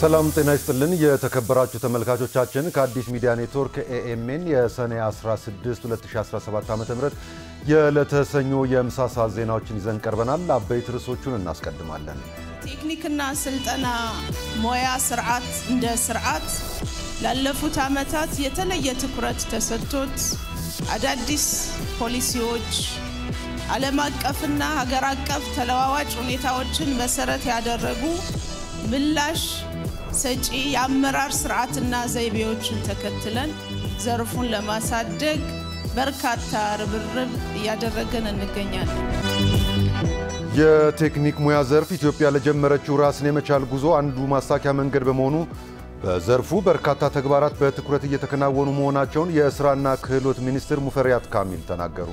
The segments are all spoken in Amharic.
ሰላም ጤና ይስጥልን የተከበራችሁ ተመልካቾቻችን ከአዲስ ሚዲያ ኔትወርክ ኤኤምኤን የሰኔ 16 2017 ዓ.ም የዕለተ ሰኞ የምሳ ሰዓት ዜናዎችን ይዘን ቀርበናል። አበይት ርዕሶቹን እናስቀድማለን። ቴክኒክና ስልጠና ሞያ ስርዓት እንደ ስርዓት ላለፉት ዓመታት የተለየ ትኩረት ተሰጥቶት አዳዲስ ፖሊሲዎች ዓለም አቀፍና ሀገር አቀፍ ተለዋዋጭ ሁኔታዎችን መሰረት ያደረጉ ምላሽ ሰጪ የአመራር ስርዓትና ዘይቤዎችን ተከትለን ዘርፉን ለማሳደግ በርካታ ርብርብ እያደረገን እንገኛለን። የቴክኒክ ሙያ ዘርፍ ኢትዮጵያ ለጀመረችው ራስን የመቻል ጉዞ አንዱ ማሳኪያ መንገድ በመሆኑ በዘርፉ በርካታ ተግባራት በትኩረት እየተከናወኑ መሆናቸውን የስራና ክህሎት ሚኒስትር ሙፈሪያት ካሚል ተናገሩ።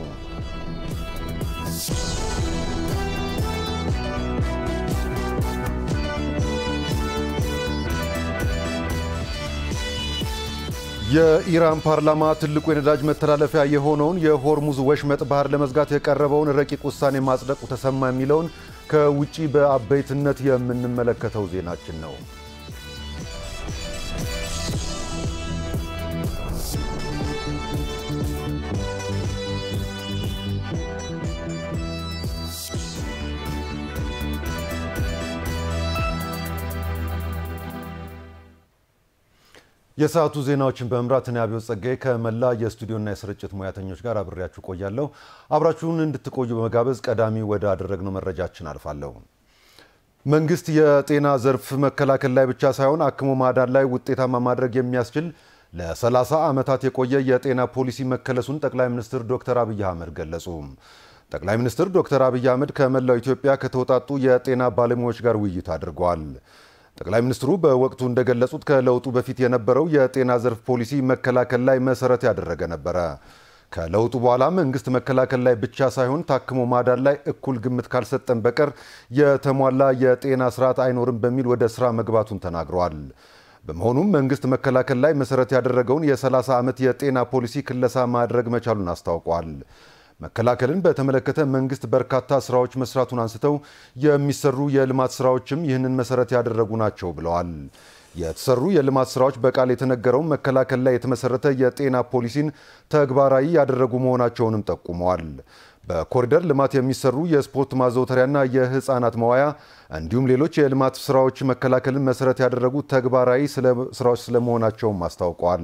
የኢራን ፓርላማ ትልቁ የነዳጅ መተላለፊያ የሆነውን የሆርሙዝ ወሽመጥ ባህር ለመዝጋት የቀረበውን ረቂቅ ውሳኔ ማጽደቁ ተሰማ የሚለውን ከውጪ በአበይትነት የምንመለከተው ዜናችን ነው። የሰዓቱ ዜናዎችን በመምራት አብዮት ጸጋዬ ከመላ የስቱዲዮና የስርጭት ሙያተኞች ጋር አብሬያችሁ ቆያለሁ። አብራችሁን እንድትቆዩ በመጋበዝ ቀዳሚ ወደ አደረግነው መረጃችን አልፋለሁ። መንግስት የጤና ዘርፍ መከላከል ላይ ብቻ ሳይሆን አክሞ ማዳን ላይ ውጤታማ ማድረግ የሚያስችል ለ30 ዓመታት የቆየ የጤና ፖሊሲ መከለሱን ጠቅላይ ሚኒስትር ዶክተር አብይ አህመድ ገለጹ። ጠቅላይ ሚኒስትር ዶክተር አብይ አህመድ ከመላው ኢትዮጵያ ከተወጣጡ የጤና ባለሙያዎች ጋር ውይይት አድርገዋል። ጠቅላይ ሚኒስትሩ በወቅቱ እንደገለጹት ከለውጡ በፊት የነበረው የጤና ዘርፍ ፖሊሲ መከላከል ላይ መሰረት ያደረገ ነበር። ከለውጡ በኋላ መንግስት መከላከል ላይ ብቻ ሳይሆን ታክሞ ማዳን ላይ እኩል ግምት ካልሰጠን በቀር የተሟላ የጤና ስርዓት አይኖርም በሚል ወደ ስራ መግባቱን ተናግረዋል። በመሆኑም መንግስት መከላከል ላይ መሰረት ያደረገውን የ30 ዓመት የጤና ፖሊሲ ክለሳ ማድረግ መቻሉን አስታውቋል። መከላከልን በተመለከተ መንግስት በርካታ ስራዎች መስራቱን አንስተው የሚሰሩ የልማት ስራዎችም ይህንን መሰረት ያደረጉ ናቸው ብለዋል። የተሰሩ የልማት ስራዎች በቃል የተነገረው መከላከል ላይ የተመሰረተ የጤና ፖሊሲን ተግባራዊ ያደረጉ መሆናቸውንም ጠቁመዋል። በኮሪደር ልማት የሚሰሩ የስፖርት ማዘውተሪያና የህፃናት መዋያ እንዲሁም ሌሎች የልማት ስራዎች መከላከልን መሰረት ያደረጉ ተግባራዊ ስራዎች ስለመሆናቸውም አስታውቀዋል።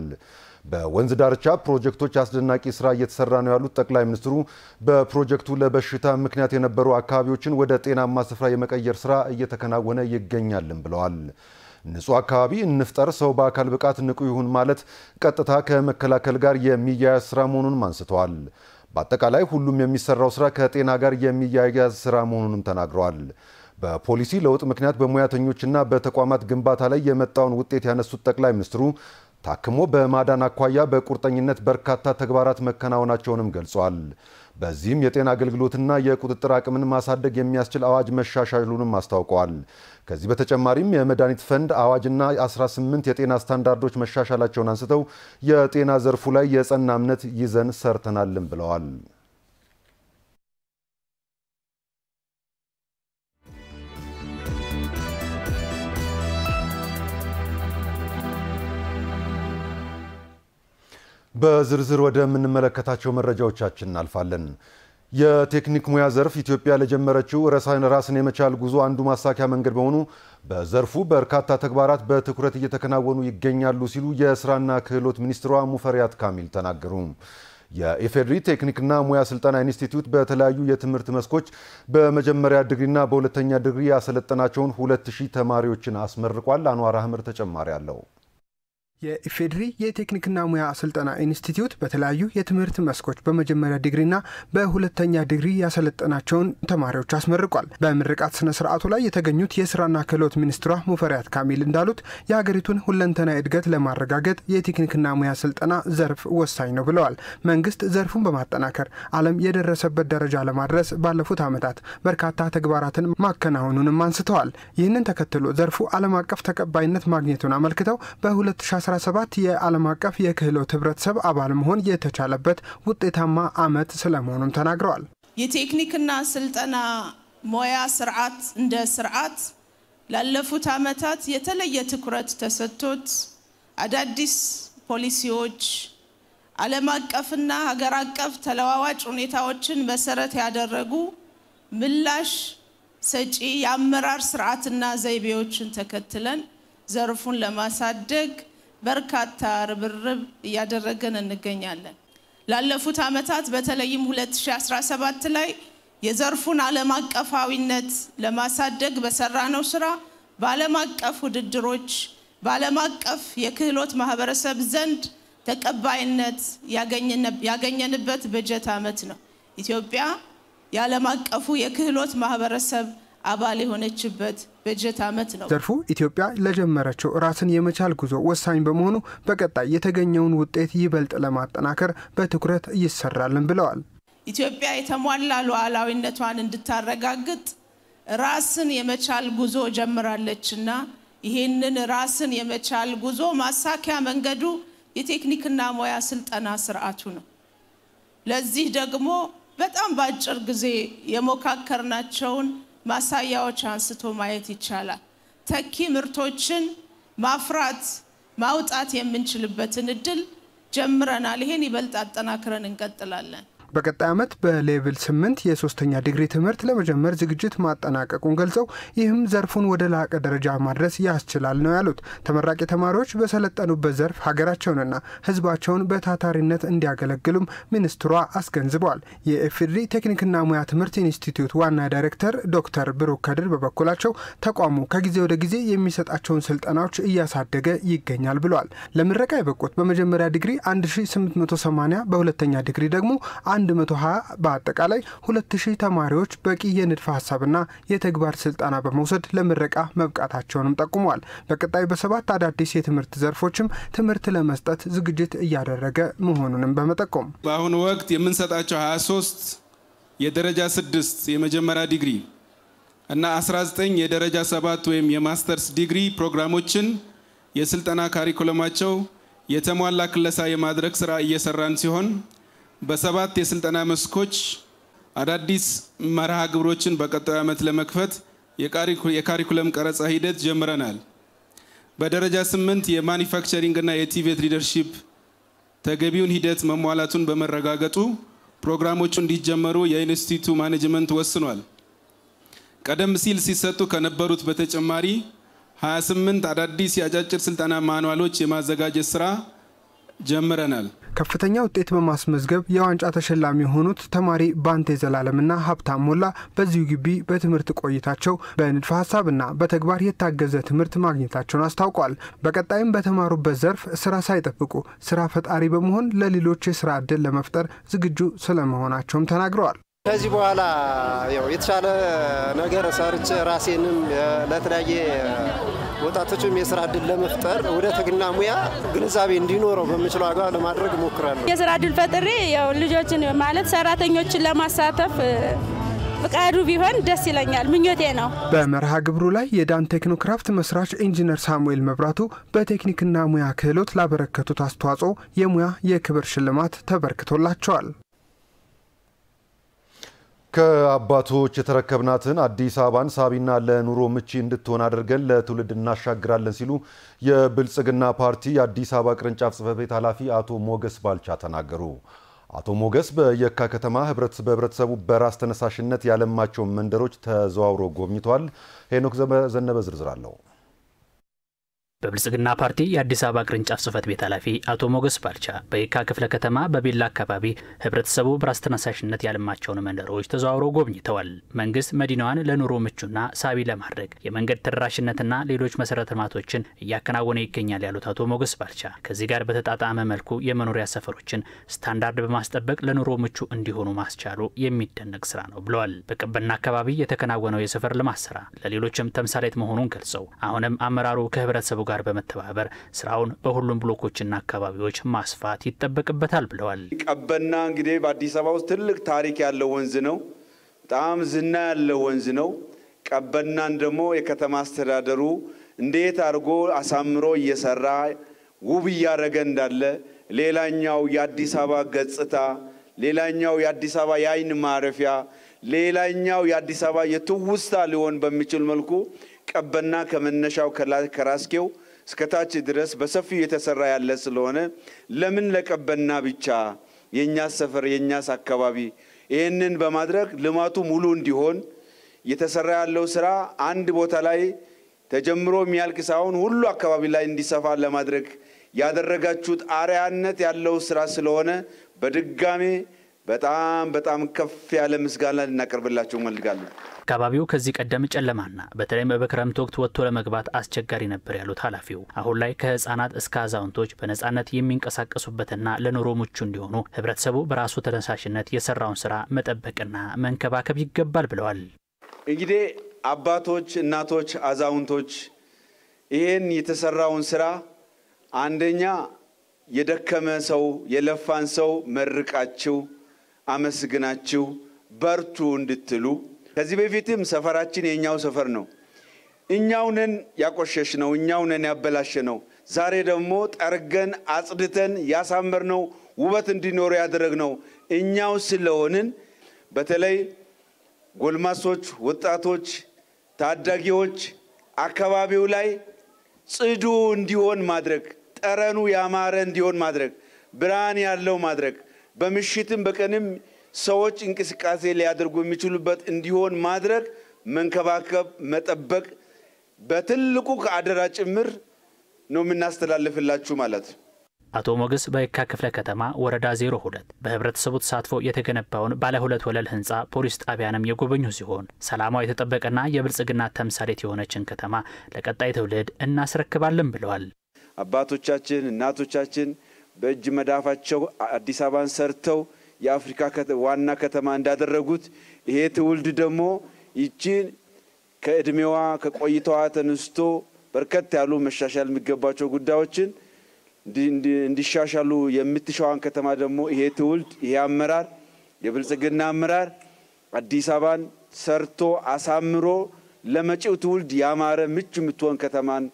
በወንዝ ዳርቻ ፕሮጀክቶች አስደናቂ ስራ እየተሰራ ነው ያሉት ጠቅላይ ሚኒስትሩ በፕሮጀክቱ ለበሽታ ምክንያት የነበሩ አካባቢዎችን ወደ ጤናማ ስፍራ የመቀየር ስራ እየተከናወነ ይገኛልም ብለዋል። ንጹህ አካባቢ እንፍጠር፣ ሰው በአካል ብቃት ንቁ ይሁን ማለት ቀጥታ ከመከላከል ጋር የሚያያዝ ስራ መሆኑንም አንስተዋል። በአጠቃላይ ሁሉም የሚሰራው ስራ ከጤና ጋር የሚያያዝ ስራ መሆኑንም ተናግረዋል። በፖሊሲ ለውጥ ምክንያት በሙያተኞችና በተቋማት ግንባታ ላይ የመጣውን ውጤት ያነሱት ጠቅላይ ሚኒስትሩ ታክሞ በማዳን አኳያ በቁርጠኝነት በርካታ ተግባራት መከናወናቸውንም ገልጸዋል። በዚህም የጤና አገልግሎትና የቁጥጥር አቅምን ማሳደግ የሚያስችል አዋጅ መሻሻሉንም አስታውቀዋል። ከዚህ በተጨማሪም የመድኃኒት ፈንድ አዋጅና 18 የጤና ስታንዳርዶች መሻሻላቸውን አንስተው የጤና ዘርፉ ላይ የጸና እምነት ይዘን ሰርተናልም ብለዋል። በዝርዝር ወደ ምንመለከታቸው መረጃዎቻችን እናልፋለን። የቴክኒክ ሙያ ዘርፍ ኢትዮጵያ ለጀመረችው ራስን የመቻል ጉዞ አንዱ ማሳኪያ መንገድ በመሆኑ በዘርፉ በርካታ ተግባራት በትኩረት እየተከናወኑ ይገኛሉ ሲሉ የስራና ክህሎት ሚኒስትሯ ሙፈሪያት ካሚል ተናገሩ። የኢፌድሪ ቴክኒክና ሙያ ስልጠና ኢንስቲትዩት በተለያዩ የትምህርት መስኮች በመጀመሪያ ዲግሪና በሁለተኛ ዲግሪ ያሰለጠናቸውን 2000 ተማሪዎችን አስመርቋል። አንዋር አህመድ ተጨማሪ አለው። የኢፌድሪ የቴክኒክና ሙያ ስልጠና ኢንስቲትዩት በተለያዩ የትምህርት መስኮች በመጀመሪያ ዲግሪና በሁለተኛ ዲግሪ ያሰለጠናቸውን ተማሪዎች አስመርቋል። በምርቃት ስነ ስርዓቱ ላይ የተገኙት የስራና ክህሎት ሚኒስትሯ ሙፈሪያት ካሚል እንዳሉት የሀገሪቱን ሁለንተናዊ እድገት ለማረጋገጥ የቴክኒክና ሙያ ስልጠና ዘርፍ ወሳኝ ነው ብለዋል። መንግስት ዘርፉን በማጠናከር ዓለም የደረሰበት ደረጃ ለማድረስ ባለፉት ዓመታት በርካታ ተግባራትን ማከናወኑንም አንስተዋል። ይህንን ተከትሎ ዘርፉ ዓለም አቀፍ ተቀባይነት ማግኘቱን አመልክተው በ2017 የዓለም አቀፍ የክህሎት ህብረተሰብ አባል መሆን የተቻለበት ውጤታማ ዓመት ስለመሆኑም ተናግረዋል። የቴክኒክና ስልጠና ሙያ ስርዓት እንደ ስርዓት ላለፉት ዓመታት የተለየ ትኩረት ተሰጥቶት አዳዲስ ፖሊሲዎች ዓለም አቀፍና ሀገር አቀፍ ተለዋዋጭ ሁኔታዎችን መሰረት ያደረጉ ምላሽ ሰጪ የአመራር ስርዓትና ዘይቤዎችን ተከትለን ዘርፉን ለማሳደግ በርካታ ርብርብ እያደረገን እንገኛለን። ላለፉት ዓመታት በተለይም 2017 ላይ የዘርፉን ዓለም አቀፋዊነት ለማሳደግ በሰራነው ስራ በዓለም አቀፍ ውድድሮች በዓለም አቀፍ የክህሎት ማህበረሰብ ዘንድ ተቀባይነት ያገኘንበት በጀት ዓመት ነው። ኢትዮጵያ የዓለም አቀፉ የክህሎት ማህበረሰብ አባል የሆነችበት በጀት ዓመት ነው። ዘርፉ ኢትዮጵያ ለጀመረችው ራስን የመቻል ጉዞ ወሳኝ በመሆኑ በቀጣይ የተገኘውን ውጤት ይበልጥ ለማጠናከር በትኩረት ይሰራልን ብለዋል። ኢትዮጵያ የተሟላ ሉዓላዊነቷን እንድታረጋግጥ ራስን የመቻል ጉዞ ጀምራለችና ይሄንን ራስን የመቻል ጉዞ ማሳኪያ መንገዱ የቴክኒክና ሙያ ስልጠና ስርዓቱ ነው። ለዚህ ደግሞ በጣም ባጭር ጊዜ የሞካከርናቸውን ማሳያዎች አንስቶ ማየት ይቻላል። ተኪ ምርቶችን ማፍራት ማውጣት የምንችልበትን እድል ጀምረናል። ይሄን ይበልጥ አጠናክረን እንቀጥላለን። በቀጣይ ዓመት በሌቭል 8 የሶስተኛ ዲግሪ ትምህርት ለመጀመር ዝግጅት ማጠናቀቁን ገልጸው ይህም ዘርፉን ወደ ላቀ ደረጃ ማድረስ ያስችላል ነው ያሉት። ተመራቂ ተማሪዎች በሰለጠኑበት ዘርፍ ሀገራቸውንና ሕዝባቸውን በታታሪነት እንዲያገለግሉም ሚኒስትሯ አስገንዝበዋል። የኢፌዴሪ ቴክኒክና ሙያ ትምህርት ኢንስቲትዩት ዋና ዳይሬክተር ዶክተር ብሩክ ከድር በበኩላቸው ተቋሙ ከጊዜ ወደ ጊዜ የሚሰጣቸውን ስልጠናዎች እያሳደገ ይገኛል ብለዋል። ለምረቃ የበቁት በመጀመሪያ ዲግሪ 1880 በሁለተኛ ዲግሪ ደግሞ 120 በአጠቃላይ 2000 ተማሪዎች በቂ የንድፈ ሐሳብና የተግባር ስልጠና በመውሰድ ለምረቃ መብቃታቸውንም ጠቁመዋል። በቀጣይ በ7 አዳዲስ የትምህርት ዘርፎችም ትምህርት ለመስጠት ዝግጅት እያደረገ መሆኑንም በመጠቆም በአሁኑ ወቅት የምንሰጣቸው 23 የደረጃ 6 የመጀመሪያ ዲግሪ እና 19 የደረጃ 7 ወይም የማስተርስ ዲግሪ ፕሮግራሞችን የስልጠና ካሪኩለማቸው የተሟላ ክለሳ የማድረግ ስራ እየሰራን ሲሆን በ7 የስልጠና መስኮች አዳዲስ መርሃ ግብሮችን በቀጣዩ ዓመት ለመክፈት የካሪኩለም ቀረጻ ሂደት ጀምረናል። በደረጃ 8 የማኒፋክቸሪንግ እና የቲቬት ሊደርሺፕ ተገቢውን ሂደት መሟላቱን በመረጋገጡ ፕሮግራሞቹ እንዲጀመሩ የኢንስቲትዩቱ ማኔጅመንት ወስኗል። ቀደም ሲል ሲሰጡ ከነበሩት በተጨማሪ 28 አዳዲስ የአጫጭር ስልጠና ማኑዋሎች የማዘጋጀት ስራ ጀምረናል። ከፍተኛ ውጤት በማስመዝገብ የዋንጫ ተሸላሚ የሆኑት ተማሪ ባንቴ ዘላለምና ሀብታም ሞላ በዚሁ ግቢ በትምህርት ቆይታቸው በንድፈ ሐሳብና በተግባር የታገዘ ትምህርት ማግኘታቸውን አስታውቋል። በቀጣይም በተማሩበት ዘርፍ ስራ ሳይጠብቁ ስራ ፈጣሪ በመሆን ለሌሎች የስራ ዕድል ለመፍጠር ዝግጁ ስለመሆናቸውም ተናግረዋል። ከዚህ በኋላ የተሻለ ነገር ሰርቼ ራሴንም ለተለያየ ወጣቶችም የስራ ዕድል ለመፍጠር ወደ ቴክኒክና ሙያ ግንዛቤ እንዲኖረው በሚችለው አግባብ ለማድረግ እሞክራለሁ። የስራ ዕድል ፈጥሬ ልጆችን ማለት ሰራተኞችን ለማሳተፍ ፍቃዱ ቢሆን ደስ ይለኛል፣ ምኞቴ ነው። በመርሃ ግብሩ ላይ የዳን ቴክኖክራፍት መስራች ኢንጂነር ሳሙኤል መብራቱ በቴክኒክና ሙያ ክህሎት ላበረከቱት አስተዋጽኦ የሙያ የክብር ሽልማት ተበርክቶላቸዋል። ከአባቶች የተረከብናትን አዲስ አበባን ሳቢና ለኑሮ ምቹ እንድትሆን አድርገን ለትውልድ እናሻግራለን ሲሉ የብልጽግና ፓርቲ የአዲስ አበባ ቅርንጫፍ ጽሕፈት ቤት ኃላፊ አቶ ሞገስ ባልቻ ተናገሩ። አቶ ሞገስ በየካ ከተማ በህብረተሰቡ በራስ ተነሳሽነት ያለማቸው መንደሮች ተዘዋውሮ ጎብኝተዋል። ሄኖክ ዘነበ ዝርዝር አለው። በብልጽግና ፓርቲ የአዲስ አበባ ቅርንጫፍ ጽሕፈት ቤት ኃላፊ አቶ ሞገስ ባልቻ በየካ ክፍለ ከተማ በቤላ አካባቢ ህብረተሰቡ በራስ ተነሳሽነት ያለማቸውን መንደሮች ተዘዋውረው ጎብኝተዋል። መንግስት መዲናዋን ለኑሮ ምቹና ሳቢ ለማድረግ የመንገድ ተደራሽነትና ሌሎች መሰረተ ልማቶችን እያከናወነ ይገኛል ያሉት አቶ ሞገስ ባልቻ ከዚህ ጋር በተጣጣመ መልኩ የመኖሪያ ሰፈሮችን ስታንዳርድ በማስጠበቅ ለኑሮ ምቹ እንዲሆኑ ማስቻሉ የሚደነቅ ስራ ነው ብለዋል። በቀበና አካባቢ የተከናወነው የሰፈር ልማት ስራ ለሌሎችም ተምሳሌት መሆኑን ገልጸው አሁንም አመራሩ ከህብረተሰቡ ጋር በመተባበር ስራውን በሁሉም ብሎኮችና አካባቢዎች ማስፋት ይጠበቅበታል ብለዋል። ቀበና እንግዲህ በአዲስ አበባ ውስጥ ትልቅ ታሪክ ያለው ወንዝ ነው። በጣም ዝና ያለው ወንዝ ነው። ቀበናን ደግሞ የከተማ አስተዳደሩ እንዴት አድርጎ አሳምሮ እየሰራ ውብ እያደረገ እንዳለ ሌላኛው የአዲስ አበባ ገጽታ፣ ሌላኛው የአዲስ አበባ የአይን ማረፊያ፣ ሌላኛው የአዲስ አበባ የትውስታ ሊሆን በሚችል መልኩ ቀበና ከመነሻው ከራስኬው እስከታች ድረስ በሰፊው የተሰራ ያለ ስለሆነ ለምን ለቀበና ብቻ የኛ ሰፈር የኛስ አካባቢ ይሄንን በማድረግ ልማቱ ሙሉ እንዲሆን የተሰራ ያለው ስራ አንድ ቦታ ላይ ተጀምሮ የሚያልቅ ሳይሆን ሁሉ አካባቢ ላይ እንዲሰፋ ለማድረግ ያደረጋችሁት አርያነት ያለው ስራ ስለሆነ በድጋሜ በጣም ከፍ ያለ ምስጋና ልናቀርብላችሁ መልጋለሁ። አካባቢው ከዚህ ቀደም ጨለማና በተለይም በክረምት ወቅት ወጥቶ ለመግባት አስቸጋሪ ነበር ያሉት ኃላፊው አሁን ላይ ከህፃናት እስከ አዛውንቶች በነጻነት የሚንቀሳቀሱበትና ለኑሮ ምቹ እንዲሆኑ ህብረተሰቡ በራሱ ተነሳሽነት የሰራውን ስራ መጠበቅና መንከባከብ ይገባል ብለዋል። እንግዲህ አባቶች፣ እናቶች፣ አዛውንቶች ይሄን የተሰራውን ስራ አንደኛ የደከመ ሰው የለፋን ሰው መርቃችሁ አመስግናችሁ በርቱ እንድትሉ ከዚህ በፊትም ሰፈራችን የኛው ሰፈር ነው እኛው ነን ያቆሸሽነው እኛው ነን ያበላሸነው ዛሬ ደግሞ ጠርገን አጽድተን ያሳመርነው ውበት እንዲኖር ያደረግነው እኛው ስለሆንን በተለይ ጎልማሶች ወጣቶች ታዳጊዎች አካባቢው ላይ ጽዱ እንዲሆን ማድረግ ጠረኑ ያማረ እንዲሆን ማድረግ ብርሃን ያለው ማድረግ በምሽትም በቀንም ሰዎች እንቅስቃሴ ሊያደርጉ የሚችሉበት እንዲሆን ማድረግ መንከባከብ መጠበቅ በትልቁ ከአደራ ጭምር ነው የምናስተላልፍላችሁ ማለት ነው። አቶ ሞገስ በየካ ክፍለ ከተማ ወረዳ 02 በህብረተሰቡ ተሳትፎ የተገነባውን ባለ 2 ወለል ህንጻ ፖሊስ ጣቢያንም የጎበኙ ሲሆን ሰላማዊ የተጠበቀና የብልጽግና ተምሳሌት የሆነችን ከተማ ለቀጣይ ትውልድ እናስረክባለን ብለዋል። አባቶቻችን እናቶቻችን በእጅ መዳፋቸው አዲስ አበባን ሰርተው የአፍሪካ ዋና ከተማ እንዳደረጉት ይሄ ትውልድ ደግሞ ይቺን ከእድሜዋ ከቆይታዋ ተነስቶ በርከት ያሉ መሻሻል የሚገባቸው ጉዳዮችን እንዲሻሻሉ የምትሻዋን ከተማ ደግሞ ይሄ ትውልድ ይሄ አመራር የብልጽግና አመራር አዲስ አበባን ሰርቶ አሳምሮ ለመጪው ትውልድ ያማረ ምቹ የምትሆን ከተማን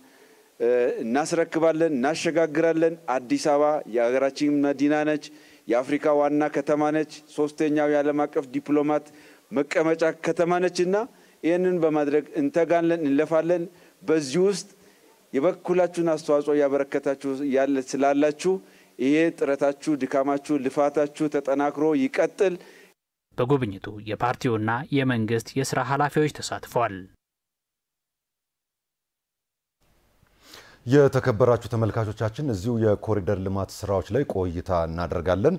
እናስረክባለን እናሸጋግራለን። አዲስ አበባ የሀገራችን መዲና ነች የአፍሪካ ዋና ከተማ ነች ሶስተኛው የዓለም አቀፍ ዲፕሎማት መቀመጫ ከተማ ነችና ይሄንን በማድረግ እንተጋለን እንለፋለን። በዚህ ውስጥ የበኩላችሁን አስተዋጽኦ ያበረከታችሁ ያለ ስላላችሁ ይሄ ጥረታችሁ ድካማችሁ ልፋታችሁ ተጠናክሮ ይቀጥል። በጉብኝቱ የፓርቲውና የመንግስት የሥራ ኃላፊዎች ተሳትፈዋል። የተከበራችሁ ተመልካቾቻችን እዚሁ የኮሪደር ልማት ስራዎች ላይ ቆይታ እናደርጋለን።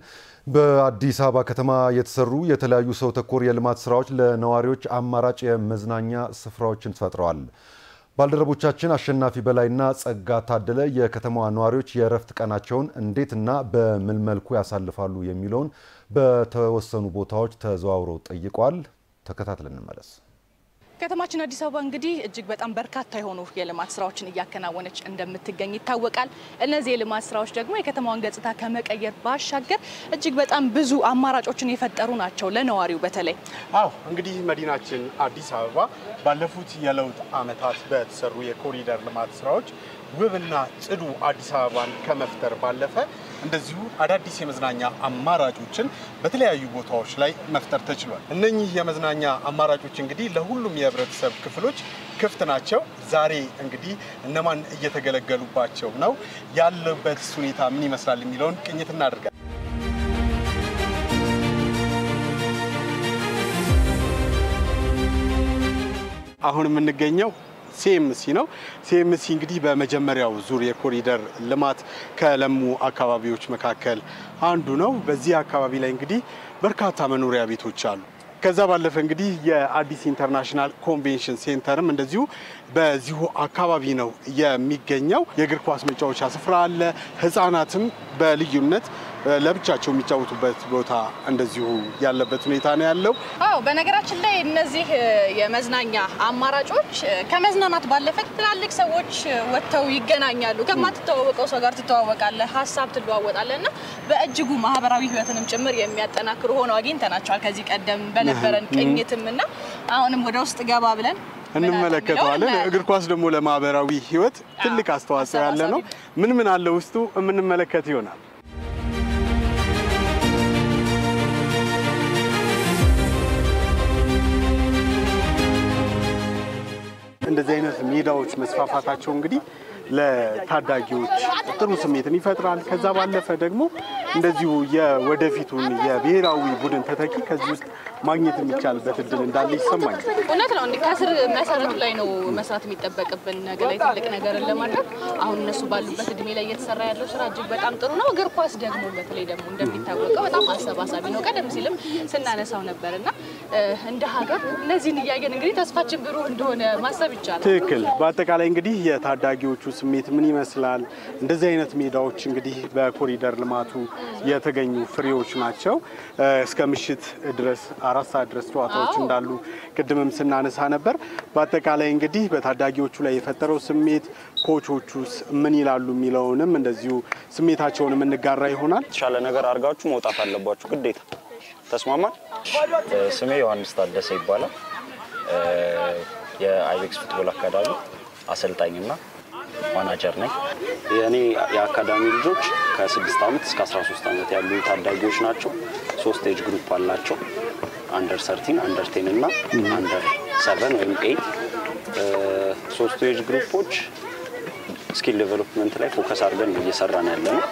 በአዲስ አበባ ከተማ የተሰሩ የተለያዩ ሰው ተኮር የልማት ስራዎች ለነዋሪዎች አማራጭ የመዝናኛ ስፍራዎችን ፈጥረዋል። ባልደረቦቻችን አሸናፊ በላይና ጸጋ ታደለ የከተማዋ ነዋሪዎች የእረፍት ቀናቸውን እንዴትና በምን መልኩ ያሳልፋሉ የሚለውን በተወሰኑ ቦታዎች ተዘዋውረው ጠይቀዋል። ተከታትለን እንመለስ። ከተማችን አዲስ አበባ እንግዲህ እጅግ በጣም በርካታ የሆኑ የልማት ስራዎችን እያከናወነች እንደምትገኝ ይታወቃል። እነዚህ የልማት ስራዎች ደግሞ የከተማዋን ገጽታ ከመቀየር ባሻገር እጅግ በጣም ብዙ አማራጮችን የፈጠሩ ናቸው ለነዋሪው በተለይ። እንግዲህ መዲናችን አዲስ አበባ ባለፉት የለውጥ ዓመታት በተሰሩ የኮሪደር ልማት ስራዎች ውብና ጽዱ አዲስ አበባን ከመፍጠር ባለፈ እንደዚሁ አዳዲስ የመዝናኛ አማራጮችን በተለያዩ ቦታዎች ላይ መፍጠር ተችሏል። እነኚህ የመዝናኛ አማራጮች እንግዲህ ለሁሉም የህብረተሰብ ክፍሎች ክፍት ናቸው። ዛሬ እንግዲህ እነማን እየተገለገሉባቸው ነው ያለበት ሁኔታ ምን ይመስላል የሚለውን ቅኝት እናደርጋለን። አሁን የምንገኘው ሲኤምሲ ነው። ሲኤምሲ እንግዲህ በመጀመሪያው ዙር የኮሪደር ልማት ከለሙ አካባቢዎች መካከል አንዱ ነው። በዚህ አካባቢ ላይ እንግዲህ በርካታ መኖሪያ ቤቶች አሉ። ከዛ ባለፈ እንግዲህ የአዲስ ኢንተርናሽናል ኮንቬንሽን ሴንተርም እንደዚሁ በዚሁ አካባቢ ነው የሚገኘው። የእግር ኳስ መጫወቻ ስፍራ አለ። ህፃናትም በልዩነት ለብቻቸው የሚጫወቱበት ቦታ እንደዚሁ ያለበት ሁኔታ ነው ያለው። በነገራችን ላይ እነዚህ የመዝናኛ አማራጮች ከመዝናናት ባለፈ ትላልቅ ሰዎች ወጥተው ይገናኛሉ። ከማትተዋወቀው ሰው ጋር ትተዋወቃለህ፣ ሀሳብ ትለዋወጣለህና በእጅጉ ማህበራዊ ህይወትንም ጭምር የሚያጠናክሩ ሆነው አግኝተናቸዋል ከዚህ ቀደም በነበረን ቅኝትምና አሁንም ወደ ውስጥ ገባ ብለን እንመለከተዋለን። እግር ኳስ ደግሞ ለማህበራዊ ህይወት ትልቅ አስተዋጽኦ ያለ ነው። ምን አለ ውስጡ የምንመለከት ይሆናል። እንደዚህ አይነት ሜዳዎች መስፋፋታቸው እንግዲህ ለታዳጊዎች ጥሩ ስሜትን ይፈጥራል። ከዛ ባለፈ ደግሞ እንደዚሁ የወደፊቱን የብሔራዊ ቡድን ተተኪ ከዚህ ውስጥ ማግኘት የሚቻልበት እድል እንዳለ ይሰማኛል። እውነት ነው። እንዴ ከስር መሰረቱ ላይ ነው መስራት የሚጠበቅብን ነገር ላይ ትልቅ ነገርን ለማድረግ አሁን እነሱ ባሉበት እድሜ ላይ እየተሰራ ያለው ስራ እጅግ በጣም ጥሩ ነው። እግር ኳስ ደግሞ በተለይ ደግሞ እንደሚታወቀው በጣም አሰባሳቢ ነው። ቀደም ሲልም ስናነሳው ነበርና እንደ ሀገር እነዚህን እያየን እንግዲህ ተስፋችን ብሩህ እንደሆነ ማሰብ ይቻላል። ትክክል። በአጠቃላይ እንግዲህ የታዳጊዎቹ ስሜት ምን ይመስላል? እንደዚህ አይነት ሜዳዎች እንግዲህ በኮሪደር ልማቱ የተገኙ ፍሬዎች ናቸው። እስከ ምሽት ድረስ 4 ሰዓት ድረስ ጨዋታዎች እንዳሉ ቅድምም ስናነሳ ነበር። በአጠቃላይ እንግዲህ በታዳጊዎቹ ላይ የፈጠረው ስሜት ኮቾቹስ ምን ይላሉ የሚለውንም እንደዚሁ ስሜታቸውን እንጋራ ይሆናል። የተሻለ ነገር አድርጋችሁ መውጣት አለባችሁ ግዴታ። ተስማማን። ስሜ ዮሐንስ ታደሰ ይባላል። የአይቤክስ ፉትቦል አካዳሚ አሰልጣኝና ማናጀር ነኝ። የኔ የአካዳሚ ልጆች ከ6 ዓመት እስከ 13 ዓመት ያሉ ታዳጊዎች ናቸው። 3 ኤጅ ግሩፕ አላቸው። አንደር 13 አንደር 10 እና አንደር 7 ወይም 8 ሶስቱ ኤጅ ግሩፖች ስኪል ዴቨሎፕመንት ላይ ፎከስ አድርገን እየሰራን ያለነው።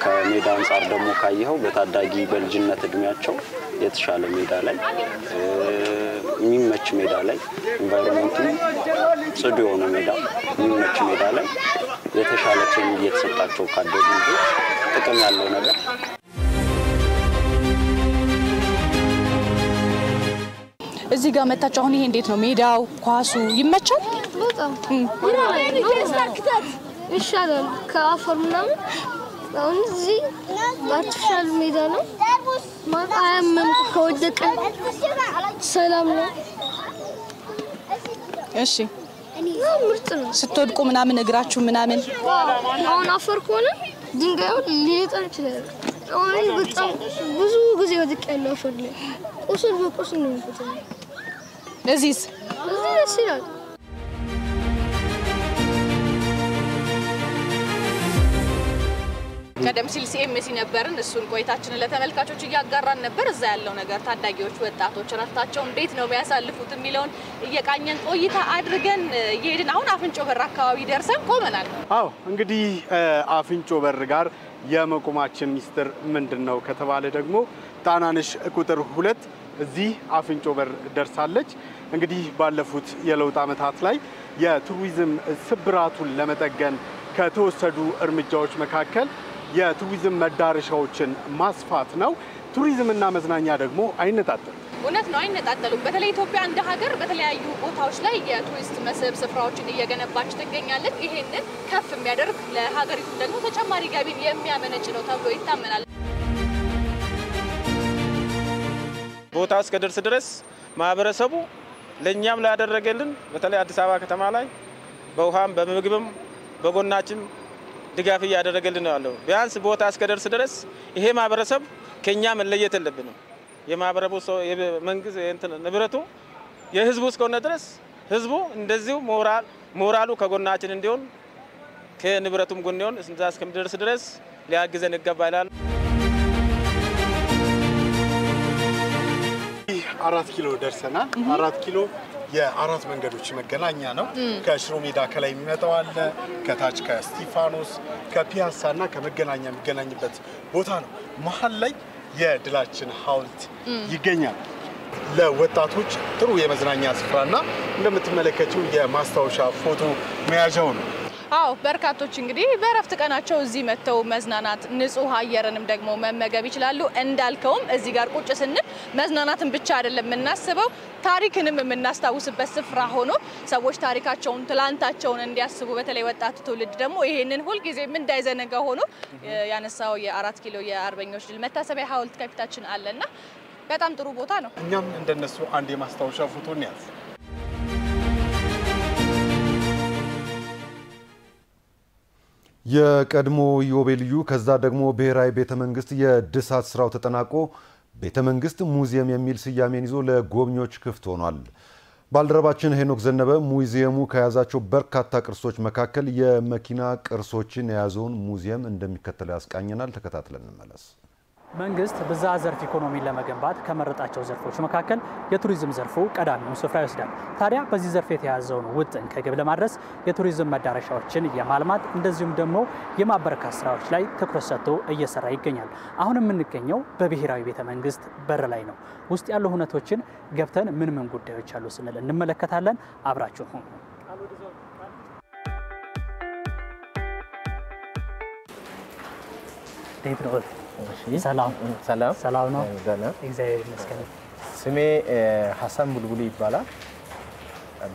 ከሜዳ አንፃር ደግሞ ካየኸው በታዳጊ በልጅነት እድሜያቸው የተሻለ ሜዳ ላይ የሚመች ሜዳ ላይ ኢንቫይሮንመንቱ ጽዱ የሆነ ሜዳ የሚመች ሜዳ ላይ የተሻለ ትሬኒንግ እየተሰጣቸው ካደጉ ልጆች ጥቅም ያለው ነገር እዚህ ጋር መጣች። አሁን ይሄ እንዴት ነው ሜዳው ኳሱ ይመቻል? በጣም ይሻላል ከአፈር ምናምን። አሁን እዚህ አርቲፊሻል ሜዳ ነው። አያመም ከወደቀ ሰላም ነው። እሺ ምርጥ ነው። ስትወድቁ ምናምን እግራችሁ ምናምን አሁን አፈር ከሆነ ድንጋዩ ሊጠን ይችላል። አሁን በጣም ብዙ ጊዜ ወድቄያለሁ አፈር ላይ። ቁስል በቁስል ነው የሚፈተው። እዚህ ደስ ይላል። ቀደም ሲል ሲኤምሲ ነበርን። እሱን ቆይታችንን ለተመልካቾች እያጋራን ነበር። እዛ ያለው ነገር ታዳጊዎች፣ ወጣቶች ራሳቸው እንዴት ነው የሚያሳልፉት የሚለውን እየቃኘን ቆይታ አድርገን እየሄድን አሁን አፍንጮ በር አካባቢ ደርሰን ቆመናል። አዎ እንግዲህ አፍንጮ በር ጋር የመቆማችን ሚስጥር ምንድነው ከተባለ ደግሞ ጣናነሽ ቁጥር 2 እዚህ አፍንጮ በር ደርሳለች። እንግዲህ ባለፉት የለውጥ ዓመታት ላይ የቱሪዝም ስብራቱን ለመጠገን ከተወሰዱ እርምጃዎች መካከል የቱሪዝም መዳረሻዎችን ማስፋት ነው። ቱሪዝምና መዝናኛ ደግሞ አይነጣጠሉም። እውነት ነው፣ አይነጣጠሉም። በተለይ ኢትዮጵያ እንደ ሀገር በተለያዩ ቦታዎች ላይ የቱሪስት መስህብ ስፍራዎችን እየገነባች ትገኛለች። ይሄንን ከፍ የሚያደርግ ለሀገሪቱ ደግሞ ተጨማሪ ገቢን የሚያመነጭ ነው ተብሎ ይታመናል። ቦታ እስከደርስ ድረስ ማህበረሰቡ ለኛም ላደረገልን በተለይ አዲስ አበባ ከተማ ላይ በውሃም በምግብም በጎናችን ድጋፍ እያደረገልን ነው ያለው። ቢያንስ ቦታ እስከደርስ ድረስ ይሄ ማህበረሰብ ከኛ መለየት የለብንም። የማህበረሰቡ የመንግስት እንትን ንብረቱ የህዝቡ እስከሆነ ድረስ ህዝቡ እንደዚሁ ሞራሉ ከጎናችን እንዲሆን ከንብረቱም ጎን ይሆን እንዛ እስከምደርስ ድረስ ሊያግዘን ይገባል። 4 ኪሎ ደርሰናል። 4 ኪሎ የአራት መንገዶች መገናኛ ነው። ከሽሮ ሜዳ ከላይ የሚመጣው አለ፣ ከታች ከስቲፋኖስ ከፒያሳና ከመገናኛ የሚገናኝበት ቦታ ነው። መሀል ላይ የድላችን ሐውልት ይገኛል። ለወጣቶች ጥሩ የመዝናኛ ስፍራና እንደምትመለከቱው የማስታወሻ ፎቶ መያዣው ነው። አዎ በርካቶች እንግዲህ በእረፍት ቀናቸው እዚህ መተው መዝናናት ንጹህ አየርንም ደግሞ መመገብ ይችላሉ። እንዳልከውም እዚህ ጋር ቁጭ ስንል መዝናናትን ብቻ አይደለም የምናስበው ታሪክንም የምናስታውስበት ስፍራ ሆኖ ሰዎች ታሪካቸውን ትላንታቸውን እንዲያስቡ በተለይ ወጣቱ ትውልድ ደግሞ ይሄንን ሁሉ ጊዜም እንዳይዘነጋ ሆኖ ያነሳው የ4 ኪሎ የአርበኞች ድል መታሰቢያ ሐውልት ከፊታችን አለና በጣም ጥሩ ቦታ ነው። እኛም እንደነሱ አንድ የማስታወሻ ፎቶ እንያዝ። የቀድሞ ኢዮቤልዩ ከዛ ደግሞ ብሔራዊ ቤተ መንግስት የእድሳት ስራው ተጠናቆ ቤተ መንግስት ሙዚየም የሚል ስያሜን ይዞ ለጎብኚዎች ክፍት ሆኗል። ባልደረባችን ሄኖክ ዘነበ ሙዚየሙ ከያዛቸው በርካታ ቅርሶች መካከል የመኪና ቅርሶችን የያዘውን ሙዚየም እንደሚከተለው ያስቃኘናል። ተከታትለን እንመለስ። መንግስት ብዝሃ ዘርፍ ኢኮኖሚን ለመገንባት ከመረጣቸው ዘርፎች መካከል የቱሪዝም ዘርፉ ቀዳሚውን ስፍራ ይወስዳል። ታዲያ በዚህ ዘርፍ የተያዘውን ውጥን ከግብ ለማድረስ የቱሪዝም መዳረሻዎችን የማልማት እንደዚሁም ደግሞ የማበረካት ስራዎች ላይ ትኩረት ሰጥቶ እየሰራ ይገኛል። አሁን የምንገኘው በብሔራዊ ቤተ መንግስት በር ላይ ነው። ውስጥ ያሉ ሁነቶችን ገብተን ምን ጉዳዮች አሉ ስንል እንመለከታለን። አብራችሁን ሁኑ። ሰላም ሰላም ነው። እግዚአብሔር ይመስገን። ስሜ ሐሰን ቡልቡል ይባላል።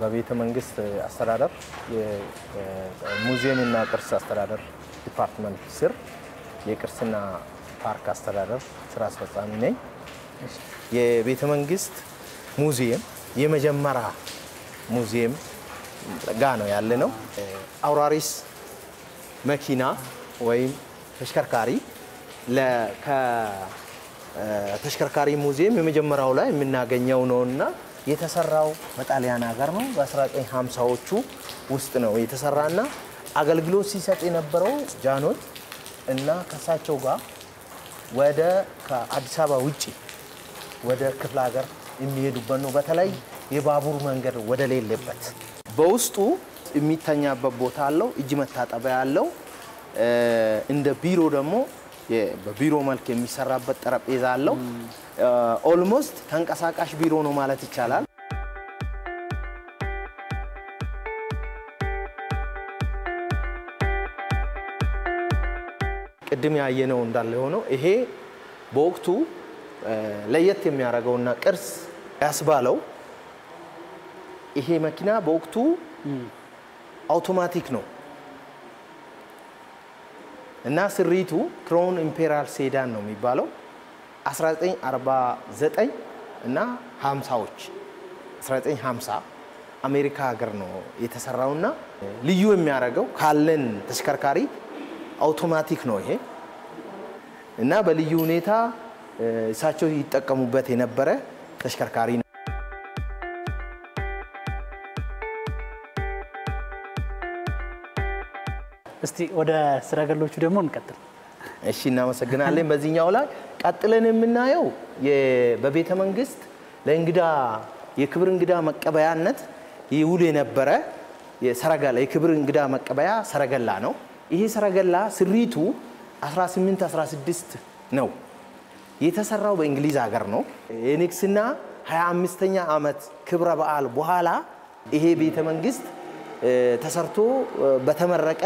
በቤተ መንግስት አስተዳደር የሙዚየም እና ቅርስ አስተዳደር ዲፓርትመንት ስር የቅርስና ፓርክ አስተዳደር ስራ አስፈጻሚ ነኝ። የቤተ መንግስት ሙዚየም የመጀመሪያ ሙዚየም ጋ ነው ያለ ነው። አውራሪስ መኪና ወይም ተሽከርካሪ ከተሽከርካሪ ሙዚየም የመጀመሪያው ላይ የምናገኘው ነውና የተሰራው በጣሊያን ሀገር ነው። በ1950ዎቹ ውስጥ ነው የተሰራና አገልግሎት ሲሰጥ የነበረው ጃኖች እና ከሳቸው ጋር ወደ ከአዲስ አበባ ውጪ ወደ ክፍለ ሀገር የሚሄዱበት ነው። በተለይ የባቡር መንገድ ወደ ሌለበት በውስጡ የሚተኛበት ቦታ አለው። እጅ መታጠቢያ አለው። እንደ ቢሮ ደግሞ በቢሮ መልክ የሚሰራበት ጠረጴዛ አለው። ኦልሞስት ተንቀሳቃሽ ቢሮ ነው ማለት ይቻላል። ቅድም ያየነው እንዳለ ሆኖ ይሄ በወቅቱ ለየት የሚያደርገውና ቅርስ ያስባለው ይሄ መኪና በወቅቱ አውቶማቲክ ነው እና ስሪቱ ክራውን ኢምፔሪያል ሴዳን ነው የሚባለው። 1949 እና 50ዎች 1950 አሜሪካ ሀገር ነው የተሰራውና ልዩ የሚያደርገው ካለን ተሽከርካሪ አውቶማቲክ ነው ይሄ እና በልዩ ሁኔታ እሳቸው ይጠቀሙበት የነበረ ተሽከርካሪ ነው። እስቲ ወደ ስራገሎቹ ደግሞ እንቀጥል። እሺ እናመሰግናለን። በዚህኛው ላይ ቀጥለን የምናየው በቤተ መንግስት ለእንግዳ የክብር እንግዳ መቀበያነት ይውል የነበረ የሰረገላ የክብር እንግዳ መቀበያ ሰረገላ ነው። ይሄ ሰረገላ ስሪቱ 1816 ነው የተሰራው በእንግሊዝ ሀገር ነው። የንግስና 25ኛ ዓመት ክብረ በዓል በኋላ ይሄ ቤተ መንግስት ተሰርቶ በተመረቀ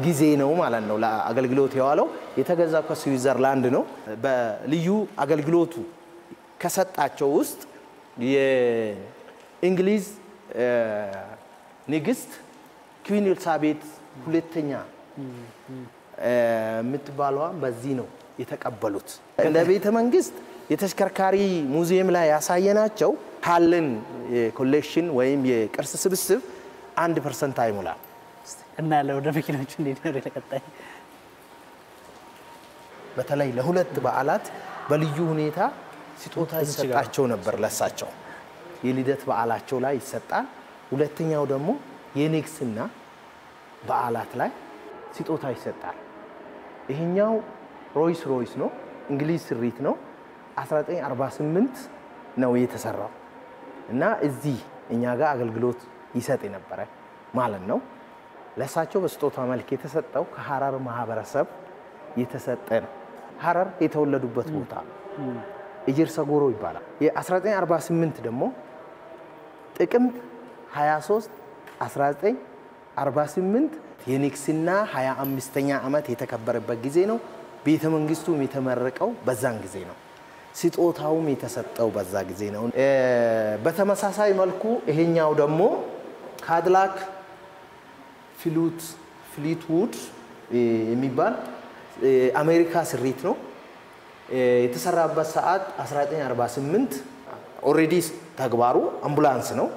ጊዜ ነው ማለት ነው ለአገልግሎት የዋለው። የተገዛው ከስዊዘርላንድ ነው። በልዩ አገልግሎቱ ከሰጣቸው ውስጥ የእንግሊዝ ንግስት ኩዊን ኤልሳቤት ሁለተኛ የምትባለዋ በዚህ ነው የተቀበሉት። እንደ ቤተ መንግስት የተሽከርካሪ ሙዚየም ላይ ያሳየናቸው ካለን የኮሌክሽን ወይም የቅርስ ስብስብ 1% አይሞላም። እና ለወደ መኪናዎቹ እንዴት ነው የተቀጣይ? በተለይ ለሁለት በዓላት በልዩ ሁኔታ ስጦታ ይሰጣቸው ነበር። ለሳቸው የልደት በዓላቸው ላይ ይሰጣል። ሁለተኛው ደግሞ የንግስና በዓላት ላይ ስጦታ ይሰጣል። ይሄኛው ሮይስ ሮይስ ነው፣ እንግሊዝ ስሪት ነው። 1948 ነው የተሰራው እና እዚህ እኛ ጋር አገልግሎት ይሰጥ የነበረ ማለት ነው። ለሳቸው በስጦታ መልክ የተሰጠው ከሐረር ማህበረሰብ የተሰጠ ነው። ሐረር የተወለዱበት ቦታ እጀርሳ ጎሮ ይባላል። የ1948 ደግሞ ጥቅምት 23 1948 የንግስና 25ኛ ዓመት የተከበረበት ጊዜ ነው። ቤተ መንግስቱም የተመረቀው በዛን ጊዜ ነው። ስጦታውም የተሰጠው በዛ ጊዜ ነው። በተመሳሳይ መልኩ ይሄኛው ደግሞ ካድላክ ፍሊትውድ የሚባል አሜሪካ ስሪት ነው። የተሰራበት ሰዓት 1948 ኦሬዲ ተግባሩ አምቡላንስ ነው።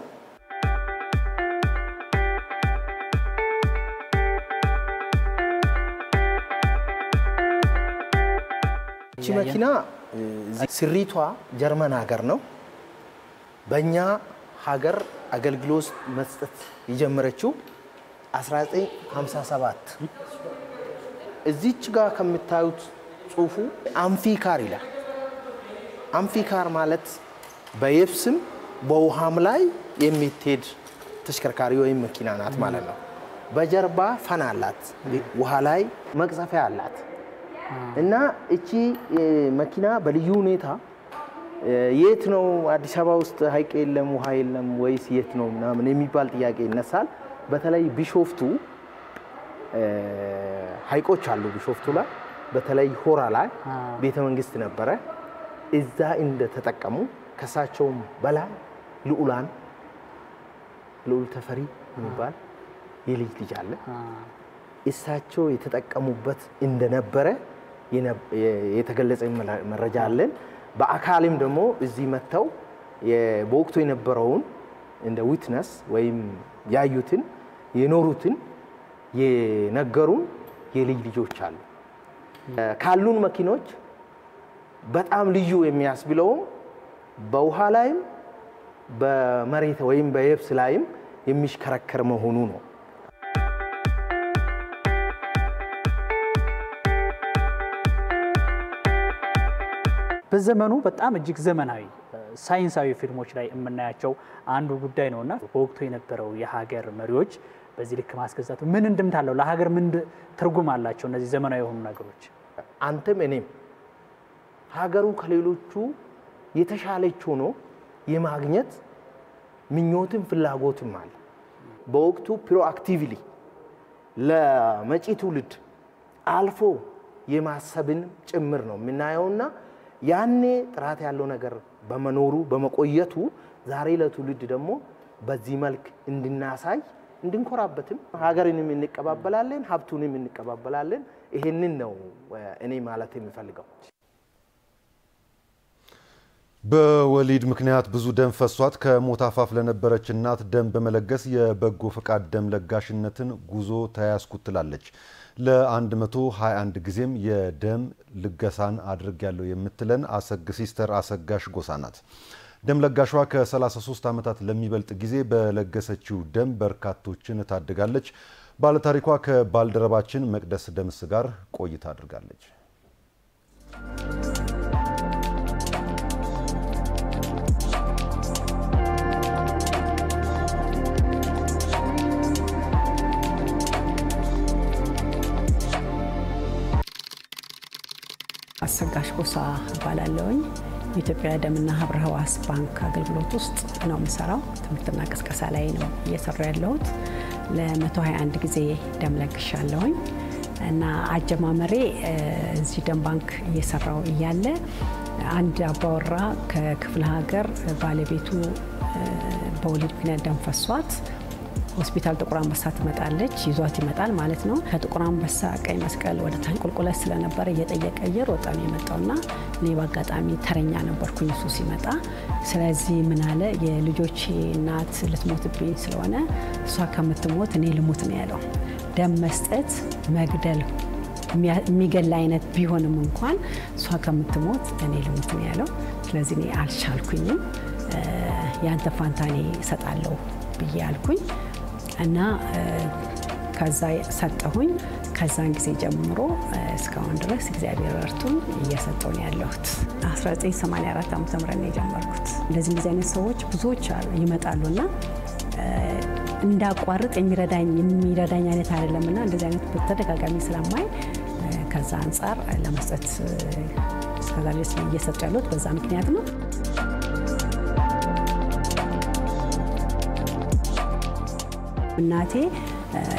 እቺ መኪና ስሪቷ ጀርመን ሀገር ነው። በእኛ ሀገር አገልግሎት መስጠት የጀመረችው 1957 እዚች ጋር ከምታዩት ጽሁፉ አምፊካር ይላል። አምፊካር ማለት በየብስም በውሃም ላይ የሚትሄድ ተሽከርካሪ ወይም መኪና ናት ማለት ነው። በጀርባ ፈን አላት፣ ውሃ ላይ መቅዘፊያ አላት እና እቺ መኪና በልዩ ሁኔታ የት ነው አዲስ አበባ ውስጥ ሀይቅ የለም ውሃ የለም ወይስ የት ነው ምናምን የሚባል ጥያቄ ይነሳል። በተለይ ቢሾፍቱ ሀይቆች አሉ። ቢሾፍቱ ላይ በተለይ ሆራ ላይ ቤተ መንግስት ነበረ። እዛ እንደተጠቀሙ ከሳቸውም በላይ ልዑል ተፈሪ የሚባል የልጅ ልጅ አለ። እሳቸው የተጠቀሙበት እንደነበረ የተገለጸ መረጃ አለን። በአካልም ደግሞ እዚህ መተው በወቅቱ የነበረውን እንደ ዊትነስ ወይም ያዩትን የኖሩትን የነገሩን የልጅ ልጆች አሉ። ካሉን መኪኖች በጣም ልዩ የሚያስብለው በውሃ ላይም በመሬት ወይም በየብስ ላይም የሚሽከረከር መሆኑ ነው። በዘመኑ በጣም እጅግ ዘመናዊ ሳይንሳዊ ፊልሞች ላይ የምናያቸው አንዱ ጉዳይ ነውና በወቅቱ የነበረው የሀገር መሪዎች በዚህ ልክ ማስገዛቱ ምን እንድምታ አለው? ለሀገር ምን ትርጉም አላቸው እነዚህ ዘመናዊ የሆኑ ነገሮች? አንተም እኔም ሀገሩ ከሌሎቹ የተሻለች ሆኖ የማግኘት ምኞትም ፍላጎትም አለ። በወቅቱ ፕሮአክቲቭሊ ለመጪ ትውልድ አልፎ የማሰብን ጭምር ነው የምናየውና ያኔ ጥራት ያለው ነገር በመኖሩ በመቆየቱ ዛሬ ለትውልድ ደግሞ በዚህ መልክ እንድናሳይ እንድንኮራበትም ሀገርንም እንቀባበላለን፣ ሀብቱንም እንቀባበላለን። ይሄንን ነው እኔ ማለት የምፈልገው። በወሊድ ምክንያት ብዙ ደም ፈሷት ከሞት አፋፍ ለነበረች እናት ደም በመለገስ የበጎ ፈቃድ ደም ለጋሽነትን ጉዞ ተያያዝኩት ትላለች። ለ121 ጊዜም የደም ልገሳን አድርጌያለሁ የምትለን ሲስተር አሰጋሽ ጎሳ ናት። ደም ለጋሿ ከ33 ዓመታት ለሚበልጥ ጊዜ በለገሰችው ደም በርካቶችን ታድጋለች። ባለታሪኳ ከባልደረባችን መቅደስ ደምስ ጋር ቆይታ አድርጋለች። አሰጋሽ ጎሳ ባላለውኝ የኢትዮጵያ ደምና ህብረ ህዋስ ባንክ አገልግሎት ውስጥ ነው የምሰራው። ትምህርትና ቅስቀሳ ላይ ነው እየሰራሁ ያለሁት። ለ121 ጊዜ ደም ለግሻለሁኝ እና አጀማመሬ እዚህ ደም ባንክ እየሰራሁ እያለ አንድ አባወራ ከክፍለ ሀገር ባለቤቱ በወሊድ ምክንያት ደም ፈሷት ሆስፒታል ጥቁር አንበሳ ትመጣለች፣ ይዟት ይመጣል ማለት ነው። ከጥቁር አንበሳ ቀይ መስቀል ወደ ታች ቁልቁለት ስለነበረ እየጠየቀ እየሮጠ ነው የመጣውና እኔ በአጋጣሚ ተረኛ ነበርኩኝ እሱ ሲመጣ። ስለዚህ ምን አለ የልጆቼ እናት ልትሞትብኝ ስለሆነ እሷ ከምትሞት እኔ ልሙት ነው ያለው። ደም መስጠት መግደል የሚገል አይነት ቢሆንም እንኳን እሷ ከምትሞት እኔ ልሙት ነው ያለው። ስለዚህ እኔ አልቻልኩኝም። ያንተ ፋንታኔ እሰጣለሁ ብዬ አልኩኝ እና ከዛ ሰጠሁኝ። ከዛን ጊዜ ጀምሮ እስካሁን ድረስ እግዚአብሔር ረድቶኝ እየሰጠው ነው ያለሁት። 1984 ዓ.ም ነው የጀመርኩት። እንደዚህ አይነት ሰዎች ብዙዎች ይመጣሉና እንዳቋርጥ የሚረዳኝ አይነት አይደለምና እንደዚህ አይነት በተደጋጋሚ ስለማይ ከዛ አንፃር ለመስጠት እስከዛ ድረስ እየሰጠው ያለሁት በዛ ምክንያት ነው። እናቴ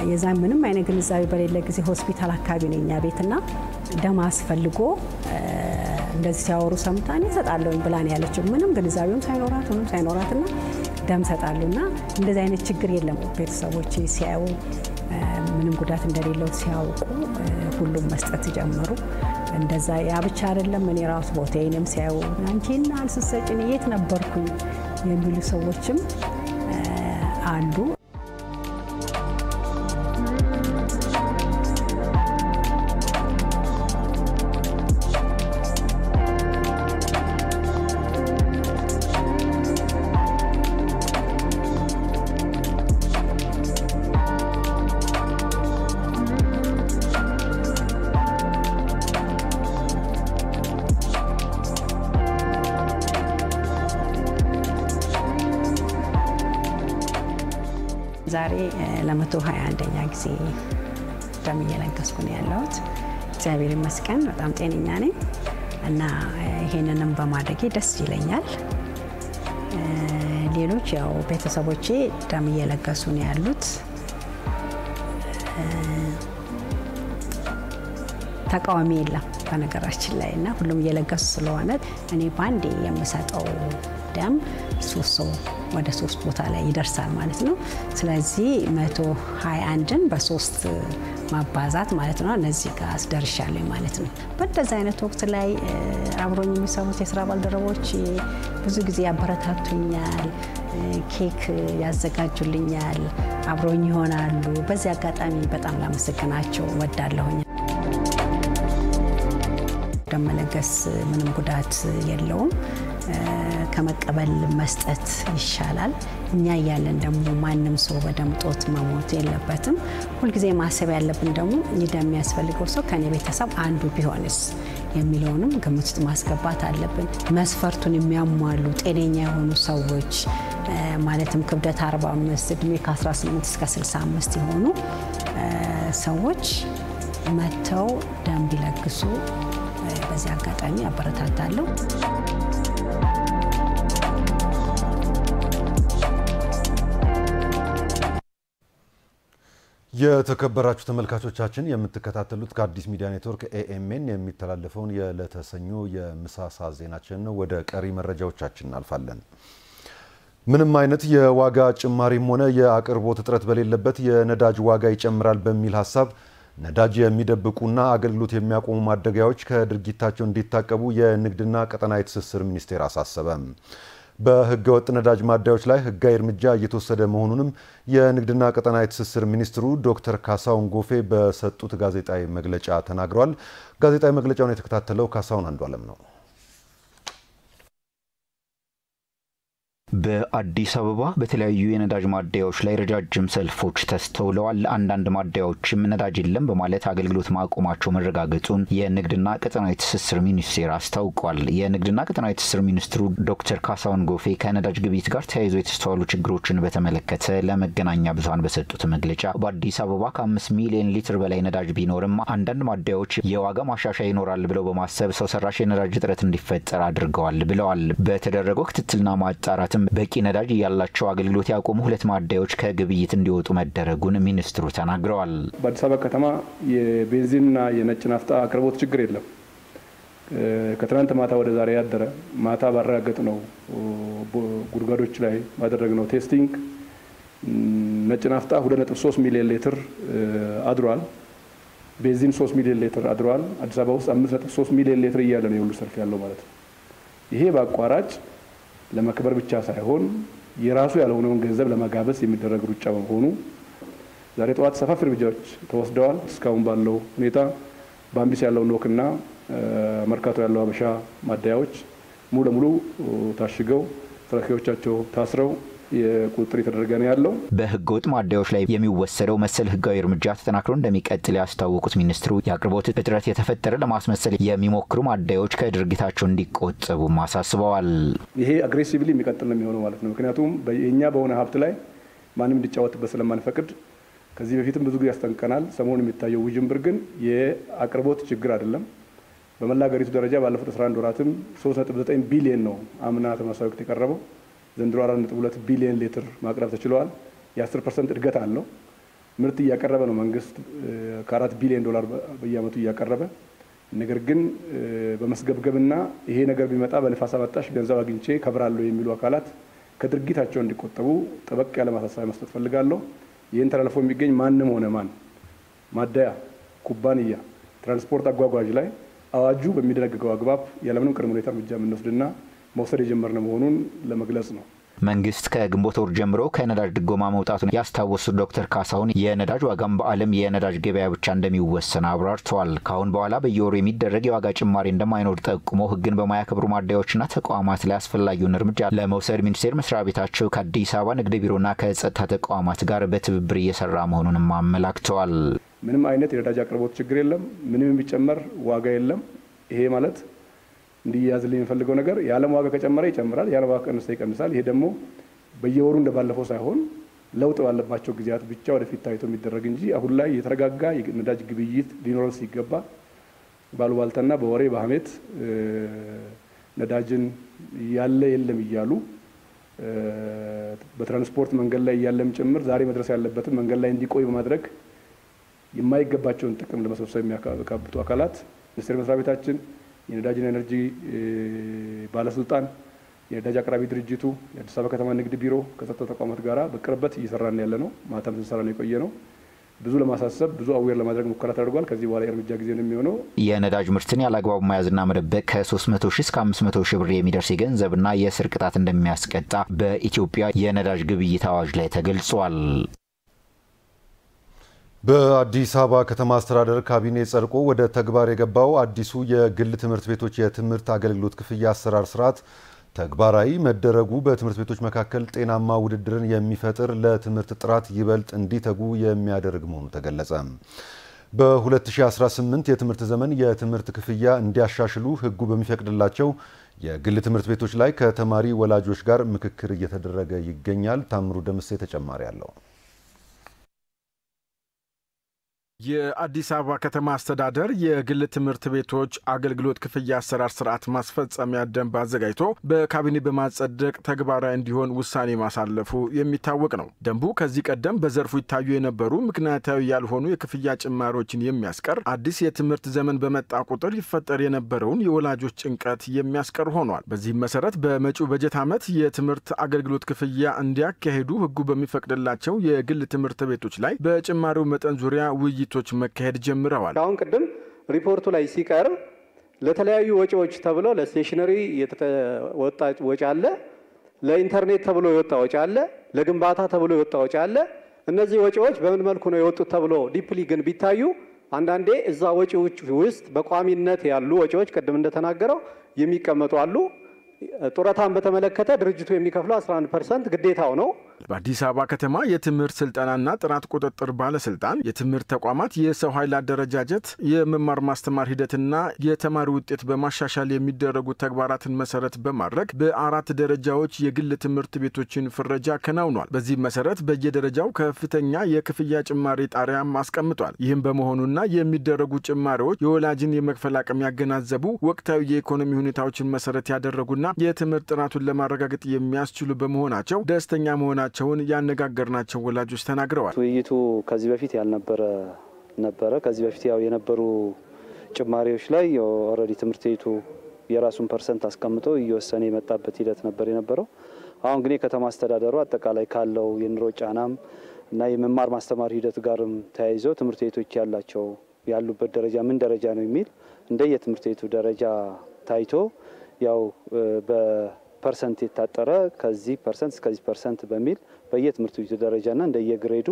የዛን ምንም አይነት ግንዛቤ በሌለ ጊዜ ሆስፒታል አካባቢ ነው እኛ ቤትና ደም አስፈልጎ እንደዚህ ሲያወሩ ሰምታን ይሰጣለሁኝ ብላን ያለችው ምንም ግንዛቤውን ሳይኖራትና ደም ሰጣሉና እንደዚህ አይነት ችግር የለም። ቤተሰቦቼ ሲያዩ ምንም ጉዳት እንደሌለው ሲያውቁ ሁሉም መስጠት ጀመሩ። እንደዛ ያ ብቻ አይደለም፣ እኔ ራሱ ቦታዬንም ሲያዩ አንቺና አልሰሰጭኝ የት ነበርኩኝ የሚሉ ሰዎችም አሉ። ዛሬ ለ121ኛ ጊዜ ደም እየለገስኩ ነው ያለሁት። እግዚአብሔር ይመስገን በጣም ጤነኛ ነኝ እና ይሄንንም በማድረጌ ደስ ይለኛል። ሌሎች ያው ቤተሰቦቼ ደም እየለገሱ ነው ያሉት። ተቃዋሚ የለም በነገራችን ላይ እና ሁሉም እየለገሱ ስለሆነ እኔ ባንዴ የምሰጠው ደም ወደ 3 ቦታ ላይ ይደርሳል ማለት ነው። ስለዚህ 121ን በ3 ማባዛት ማለት ነው እነዚህ ጋር አስደርሻለሁ ማለት ነው። በእንደዚህ አይነት ወቅት ላይ አብሮኝ የሚሰሩት የስራ ባልደረቦች ብዙ ጊዜ ያበረታቱኛል፣ ኬክ ያዘጋጁልኛል፣ አብሮኝ ይሆናሉ። በዚህ አጋጣሚ በጣም ላመሰግናቸው ወዳለሁኝ። ደም መለገስ ምንም ጉዳት የለውም። ከመቀበል መስጠት ይሻላል። እኛ ያለን ደግሞ ማንም ሰው በደም ጦት መሞት የለበትም። ሁልጊዜ ማሰብ ያለብን ደግሞ ደም የሚያስፈልገው ሰው ከኔ ቤተሰብ አንዱ ቢሆንስ የሚለውንም ግምት ውስጥ ማስገባት አለብን። መስፈርቱን የሚያሟሉ ጤነኛ የሆኑ ሰዎች ማለትም ክብደት 45 እድሜ ከ18 እስከ 65 የሆኑ ሰዎች መተው ደም ቢለግሱ በዚህ አጋጣሚ አበረታታለሁ። የተከበራችሁ ተመልካቾቻችን የምትከታተሉት ከአዲስ ሚዲያ ኔትወርክ ኤኤምኤን የሚተላለፈውን የዕለተ ሰኞ የምሳ ሰዓት ዜናችን ነው። ወደ ቀሪ መረጃዎቻችን እናልፋለን። ምንም አይነት የዋጋ ጭማሪም ሆነ የአቅርቦት እጥረት በሌለበት የነዳጅ ዋጋ ይጨምራል በሚል ሐሳብ ነዳጅ የሚደብቁና አገልግሎት የሚያቆሙ ማደያዎች ከድርጊታቸው እንዲታቀቡ የንግድና ቀጠናዊ ትስስር ሚኒስቴር አሳሰበ። በህገወጥ ነዳጅ ማደያዎች ላይ ህጋዊ እርምጃ እየተወሰደ መሆኑንም የንግድና ቀጠናዊ ትስስር ሚኒስትሩ ዶክተር ካሳሁን ጎፌ በሰጡት ጋዜጣዊ መግለጫ ተናግረዋል። ጋዜጣዊ መግለጫውን የተከታተለው ካሳሁን አንዱዓለም ነው። በአዲስ አበባ በተለያዩ የነዳጅ ማደያዎች ላይ ረጃጅም ሰልፎች ተስተውለዋል። አንዳንድ ማደያዎችም ነዳጅ የለም በማለት አገልግሎት ማቆማቸው መረጋገጡን የንግድና ቀጠናዊ ትስስር ሚኒስቴር አስታውቋል። የንግድና ቀጠናዊ ትስስር ሚኒስትሩ ዶክተር ካሳሁን ጎፌ ከነዳጅ ግብይት ጋር ተያይዞ የተስተዋሉ ችግሮችን በተመለከተ ለመገናኛ ብዙሃን በሰጡት መግለጫ በአዲስ አበባ ከ5 ሚሊዮን ሊትር በላይ ነዳጅ ቢኖርም አንዳንድ ማደያዎች የዋጋ ማሻሻያ ይኖራል ብለው በማሰብ ሰው ሰራሽ የነዳጅ እጥረት እንዲፈጠር አድርገዋል ብለዋል። በተደረገው ክትትልና ማጣራት በቂ ነዳጅ ያላቸው አገልግሎት ያቆሙ 2 ማደያዎች ከግብይት እንዲወጡ መደረጉን ሚኒስትሩ ተናግረዋል። በአዲስ አበባ ከተማ የቤንዚንና የነጭ ናፍጣ አቅርቦት ችግር የለም። ከትናንት ማታ ወደ ዛሬ ያደረ ማታ ባረጋገጥ ነው ጉድጓዶች ላይ ባደረግነው ቴስቲንግ ነጭ ናፍጣ 2.3 ሚሊዮን ሊትር አድሯል። ቤንዚን 3 ሚሊዮን ሊትር አድሯል። አዲስ አበባ ውስጥ 5.3 ሚሊዮን ሊትር እያለ ነው የሁሉ ሰልፍ ያለው ማለት ነው። ይሄ በአቋራጭ ለመከበር ብቻ ሳይሆን የራሱ ያልሆነውን ገንዘብ ለማጋበስ የሚደረግ ሩጫ በመሆኑ ዛሬ ጠዋት ሰፋፊ እርምጃዎች ተወስደዋል። እስካሁን ባለው ሁኔታ በአምቢስ ያለው ኖክና መርካቶ ያለው አበሻ ማደያዎች ሙሉ ለሙሉ ታሽገው ተረካዮቻቸው ታስረው የቁጥጥር የተደረገ ነው ያለው። በህገወጥ ማደያዎች ላይ የሚወሰደው መሰል ህጋዊ እርምጃ ተጠናክሮ እንደሚቀጥል ያስታወቁት ሚኒስትሩ የአቅርቦት እጥረት የተፈጠረ ለማስመሰል የሚሞክሩ ማደያዎች ከድርጊታቸው እንዲቆጠቡ ማሳስበዋል። ይሄ አግሬሲቭሊ የሚቀጥል ነው የሚሆነው ማለት ነው። ምክንያቱም የኛ በሆነ ሀብት ላይ ማንም እንዲጫወትበት ስለማንፈቅድ ከዚህ በፊትም ብዙ ጊዜ ያስጠንቀናል። ሰሞኑን የሚታየው ውዥንብር ግን የአቅርቦት ችግር አይደለም። በመላ ሀገሪቱ ደረጃ ባለፉት 11 ወራትም 3.9 ቢሊዮን ነው አምና ተመሳሳይ ወቅት የቀረበው። ዘንድሮ 4.2 ቢሊዮን ሊትር ማቅረብ ተችሏል። የ10% እድገት አለው። ምርት እያቀረበ ነው መንግስት ከ4 ቢሊዮን ዶላር በየአመቱ እያቀረበ። ነገር ግን በመስገብገብና ይሄ ነገር ቢመጣ በንፋስ አመጣሽ ገንዘብ አግኝቼ ከብራለሁ የሚሉ አካላት ከድርጊታቸው እንዲቆጠቡ ጠበቅ ያለ ማሳሰቢያ መስጠት ፈልጋለሁ። ይህን ተላልፎ የሚገኝ ማንም ሆነ ማን ማደያ፣ ኩባንያ፣ ትራንስፖርት አጓጓዥ ላይ አዋጁ በሚደነግገው አግባብ ያለምንም ቅድመ ሁኔታ እርምጃ የምንወስድና መውሰድ የጀመርነ መሆኑን ለመግለጽ ነው። መንግስት ከግንቦት ወር ጀምሮ ከነዳጅ ድጎማ መውጣቱን ያስታወሱት ዶክተር ካሳሁን የነዳጅ ዋጋም በዓለም የነዳጅ ገበያ ብቻ እንደሚወሰን አብራርተዋል። ካሁን በኋላ በየወሩ የሚደረግ የዋጋ ጭማሪ እንደማይኖር ጠቁሞ ህግን በማያከብሩ ማደያዎችና ተቋማት ላይ አስፈላጊውን እርምጃ ለመውሰድ ሚኒስቴር መስሪያ ቤታቸው ከአዲስ አበባ ንግድ ቢሮና ከጸጥታ ተቋማት ጋር በትብብር እየሰራ መሆኑንም አመላክተዋል። ምንም አይነት የነዳጅ አቅርቦት ችግር የለም። ምንም ቢጨመር ዋጋ የለም። ይሄ ማለት እንዲያዝልኝ የሚፈልገው ነገር የዓለም ዋጋ ከጨመረ ይጨምራል፣ የዓለም ዋጋ ከቀነሰ ይቀንሳል። ይሄ ደግሞ በየወሩ እንደባለፈው ሳይሆን ለውጥ ባለባቸው ጊዜያት ብቻ ወደፊት ታይቶ የሚደረግ እንጂ አሁን ላይ የተረጋጋ የነዳጅ ግብይት ሊኖር ሲገባ ባሉባልታና በወሬ በሐሜት ነዳጅን ያለ የለም እያሉ በትራንስፖርት መንገድ ላይ ያለም ጭምር ዛሬ መድረስ ያለበትን መንገድ ላይ እንዲቆይ በማድረግ የማይገባቸውን ጥቅም ለመሰብሰብ የሚያካብቱ አካላት ሚኒስቴር መስሪያ ቤታችን፣ የነዳጅና ኤነርጂ ባለስልጣን፣ የነዳጅ አቅራቢ ድርጅቱ፣ የአዲስ አበባ ከተማ ንግድ ቢሮ ከጸጥታ ተቋማት ጋራ በቅርበት እየሰራን ያለ ነው። ማታም ስንሰራ ነው የቆየ ነው። ብዙ ለማሳሰብ ብዙ አዌር ለማድረግ ሙከራ ተደርጓል። ከዚህ በኋላ የእርምጃ ጊዜ ነው የሚሆነው። የነዳጅ ምርትን ያለአግባብ መያዝና መደበቅ ከ300 ሺህ እስከ 500 ሺህ ብር የሚደርስ የገንዘብና የእስር ቅጣት እንደሚያስቀጣ በኢትዮጵያ የነዳጅ ግብይት አዋጅ ላይ ተገልጿል። በአዲስ አበባ ከተማ አስተዳደር ካቢኔ ጸድቆ ወደ ተግባር የገባው አዲሱ የግል ትምህርት ቤቶች የትምህርት አገልግሎት ክፍያ አሰራር ስርዓት ተግባራዊ መደረጉ በትምህርት ቤቶች መካከል ጤናማ ውድድርን የሚፈጥር ለትምህርት ጥራት ይበልጥ እንዲተጉ የሚያደርግ መሆኑ ተገለጸ። በ2018 የትምህርት ዘመን የትምህርት ክፍያ እንዲያሻሽሉ ሕጉ በሚፈቅድላቸው የግል ትምህርት ቤቶች ላይ ከተማሪ ወላጆች ጋር ምክክር እየተደረገ ይገኛል። ታምሩ ደምሴ ተጨማሪ አለው። የአዲስ አበባ ከተማ አስተዳደር የግል ትምህርት ቤቶች አገልግሎት ክፍያ አሰራር ስርዓት ማስፈጸሚያ ደንብ አዘጋጅቶ በካቢኔ በማጸደቅ ተግባራዊ እንዲሆን ውሳኔ ማሳለፉ የሚታወቅ ነው። ደንቡ ከዚህ ቀደም በዘርፉ ይታዩ የነበሩ ምክንያታዊ ያልሆኑ የክፍያ ጭማሪዎችን የሚያስቀር፣ አዲስ የትምህርት ዘመን በመጣ ቁጥር ይፈጠር የነበረውን የወላጆች ጭንቀት የሚያስቀር ሆኗል። በዚህም መሰረት በመጪው በጀት ዓመት የትምህርት አገልግሎት ክፍያ እንዲያካሄዱ ሕጉ በሚፈቅድላቸው የግል ትምህርት ቤቶች ላይ በጭማሪው መጠን ዙሪያ ውይይት መካሄድ ጀምረዋል። አሁን ቅድም ሪፖርቱ ላይ ሲቀርብ ለተለያዩ ወጪዎች ተብሎ ለስቴሽነሪ የተወጣ ወጪ አለ፣ ለኢንተርኔት ተብሎ የወጣ ወጪ አለ፣ ለግንባታ ተብሎ የወጣ ወጪ አለ። እነዚህ ወጪዎች በምን መልኩ ነው የወጡት ተብሎ ዲፕሊ ግን ቢታዩ አንዳንዴ እዛ ወጪዎች ውስጥ በቋሚነት ያሉ ወጪዎች ቅድም እንደተናገረው የሚቀመጡ አሉ። ጡረታን በተመለከተ ድርጅቱ የሚከፍለው 11% ግዴታው ነው። በአዲስ አበባ ከተማ የትምህርት ስልጠናና ጥራት ቁጥጥር ባለስልጣን የትምህርት ተቋማት የሰው ኃይል አደረጃጀት፣ የመማር ማስተማር ሂደትና የተማሪ ውጤት በማሻሻል የሚደረጉ ተግባራትን መሰረት በማድረግ በ4 ደረጃዎች የግል ትምህርት ቤቶችን ፍረጃ ከናውኗል። በዚህ መሰረት በየደረጃው ከፍተኛ የክፍያ ጭማሪ ጣሪያም አስቀምጧል። ይህም በመሆኑና የሚደረጉ ጭማሪዎች የወላጅን የመክፈል አቅም ያገናዘቡ ወቅታዊ የኢኮኖሚ ሁኔታዎችን መሰረት ያደረጉና የትምህርት ጥራቱን ለማረጋገጥ የሚያስችሉ በመሆናቸው ደስተኛ መሆናቸውን ያነጋገርናቸው ወላጆች ተናግረዋል። ውይይቱ ከዚህ በፊት ያልነበረ ነበረ። ከዚህ በፊት ያው የነበሩ ጭማሪዎች ላይ ኦልሬዲ ትምህርት ቤቱ የራሱን ፐርሰንት አስቀምጦ እየወሰነ የመጣበት ሂደት ነበር የነበረው። አሁን ግን የከተማ አስተዳደሩ አጠቃላይ ካለው የኑሮ ጫናም እና የመማር ማስተማር ሂደት ጋርም ተያይዘው ትምህርት ቤቶች ያሉበት ደረጃ ምን ደረጃ ነው የሚል እንደ የትምህርት ቤቱ ደረጃ ታይቶ ያው በፐርሰንት የታጠረ ከዚህ ፐርሰንት እስከዚህ ፐርሰንት በሚል በየትምህርት ቤቱ ደረጃና እንደየግሬዱ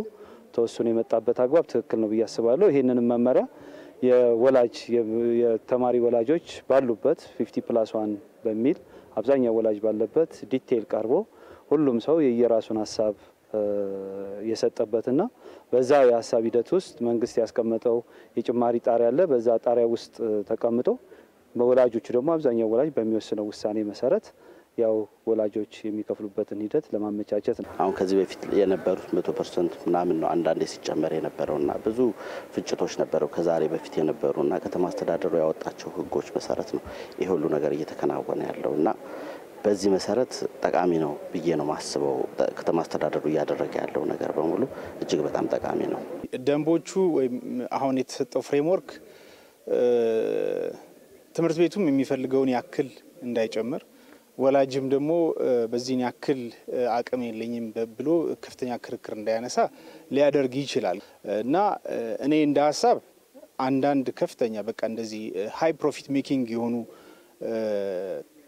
ተወስኖ የመጣበት አግባብ ትክክል ነው ብዬ አስባለሁ። ይሄንንም መመሪያ የወላጅ የተማሪ ወላጆች ባሉበት 50+1 በሚል አብዛኛው ወላጅ ባለበት ዲቴይል ቀርቦ ሁሉም ሰው የየራሱን ሀሳብ የሰጠበትና በዛ የሀሳብ ሂደት ውስጥ መንግስት ያስቀመጠው የጭማሪ ጣሪያ አለ። በዛ ጣሪያ ውስጥ ተቀምጦ በወላጆቹ ደግሞ አብዛኛው ወላጅ በሚወስነው ውሳኔ መሰረት ያው ወላጆች የሚከፍሉበትን ሂደት ለማመቻቸት ነው። አሁን ከዚህ በፊት የነበሩት 100% ምናምን ነው አንዳንዴ ሲጨመር የነበረውና ብዙ ፍጭቶች ነበረው ከዛሬ በፊት የነበሩና ከተማ አስተዳደሩ ያወጣቸው ህጎች መሰረት ነው ይሄ ሁሉ ነገር እየተከናወነ ያለውና በዚህ መሰረት ጠቃሚ ነው ብዬ ነው ማስበው። ከተማ አስተዳደሩ እያደረገ ያለው ነገር በሙሉ እጅግ በጣም ጠቃሚ ነው። ደንቦቹ ወይም አሁን የተሰጠው ፍሬምወርክ ትምህርት ቤቱም የሚፈልገውን ያክል እንዳይጨምር ወላጅም ደግሞ በዚህን ያክል አቅም የለኝም ብሎ ከፍተኛ ክርክር እንዳያነሳ ሊያደርግ ይችላል እና እኔ እንደ ሀሳብ አንዳንድ ከፍተኛ በቃ እንደዚህ ሃይ ፕሮፊት ሜኪንግ የሆኑ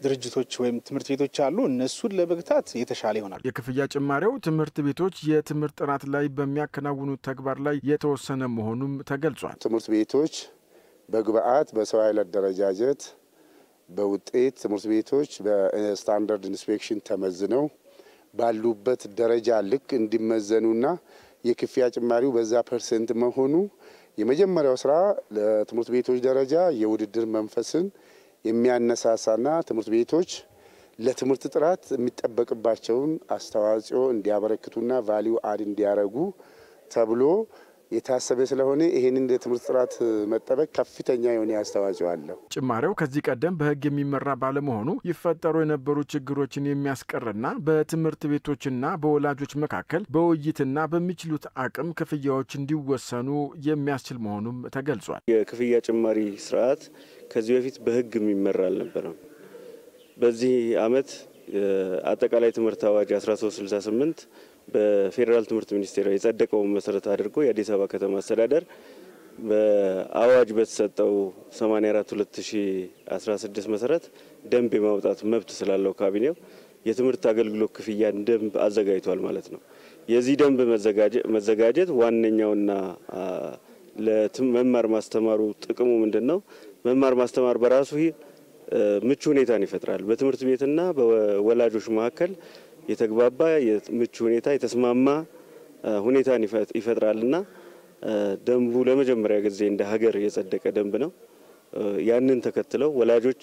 ድርጅቶች ወይም ትምህርት ቤቶች አሉ። እነሱን ለመግታት የተሻለ ይሆናል። የክፍያ ጭማሪው ትምህርት ቤቶች የትምህርት ጥራት ላይ በሚያከናውኑት ተግባር ላይ የተወሰነ መሆኑም ተገልጿል። ትምህርት ቤቶች በግብአት በሰው ኃይል አደረጃጀት በውጤት ትምህርት ቤቶች በስታንዳርድ ኢንስፔክሽን ተመዝነው ባሉበት ደረጃ ልክ እንዲመዘኑና የክፍያ ጭማሪው በዛ ፐርሰንት መሆኑ የመጀመሪያው ስራ ለትምህርት ቤቶች ደረጃ የውድድር መንፈስን የሚያነሳሳና ትምህርት ቤቶች ለትምህርት ጥራት የሚጠበቅባቸውን አስተዋጽኦ እንዲያበረክቱና ቫልዩ አድ እንዲያረጉ ተብሎ የታሰበ ስለሆነ ይሄንን ለትምህርት ጥራት መጠበቅ ከፍተኛ የሆነ አስተዋጽኦ አለው። ጭማሪው ከዚህ ቀደም በህግ የሚመራ ባለመሆኑ ይፈጠሩ የነበሩ ችግሮችን የሚያስቀርና በትምህርት ቤቶችና በወላጆች መካከል በውይይትና በሚችሉት አቅም ክፍያዎች እንዲወሰኑ የሚያስችል መሆኑም ተገልጿል። የክፍያ ጭማሪ ስርዓት ከዚህ በፊት በህግ የሚመራ አልነበረም። በዚህ አመት አጠቃላይ ትምህርት አዋጅ 1368 በፌደራል ትምህርት ሚኒስቴር የጸደቀውን መሰረት አድርጎ የአዲስ አበባ ከተማ አስተዳደር በአዋጅ በተሰጠው 84/2016 መሰረት ደንብ የማውጣት መብት ስላለው ካቢኔው የትምህርት አገልግሎት ክፍያን ደንብ አዘጋጅቷል ማለት ነው። የዚህ ደንብ መዘጋጀት ዋነኛውና ለመማር ማስተማሩ ጥቅሙ ምንድነው? መማር ማስተማር በራሱ ምቹ ሁኔታን ይፈጥራል። በትምህርት ቤትና በወላጆች መካከል የተግባባ ምቹ ሁኔታ የተስማማ ሁኔታን ይፈጥራልና ደንቡ ለመጀመሪያ ጊዜ እንደ ሀገር የጸደቀ ደንብ ነው። ያንን ተከትለው ወላጆች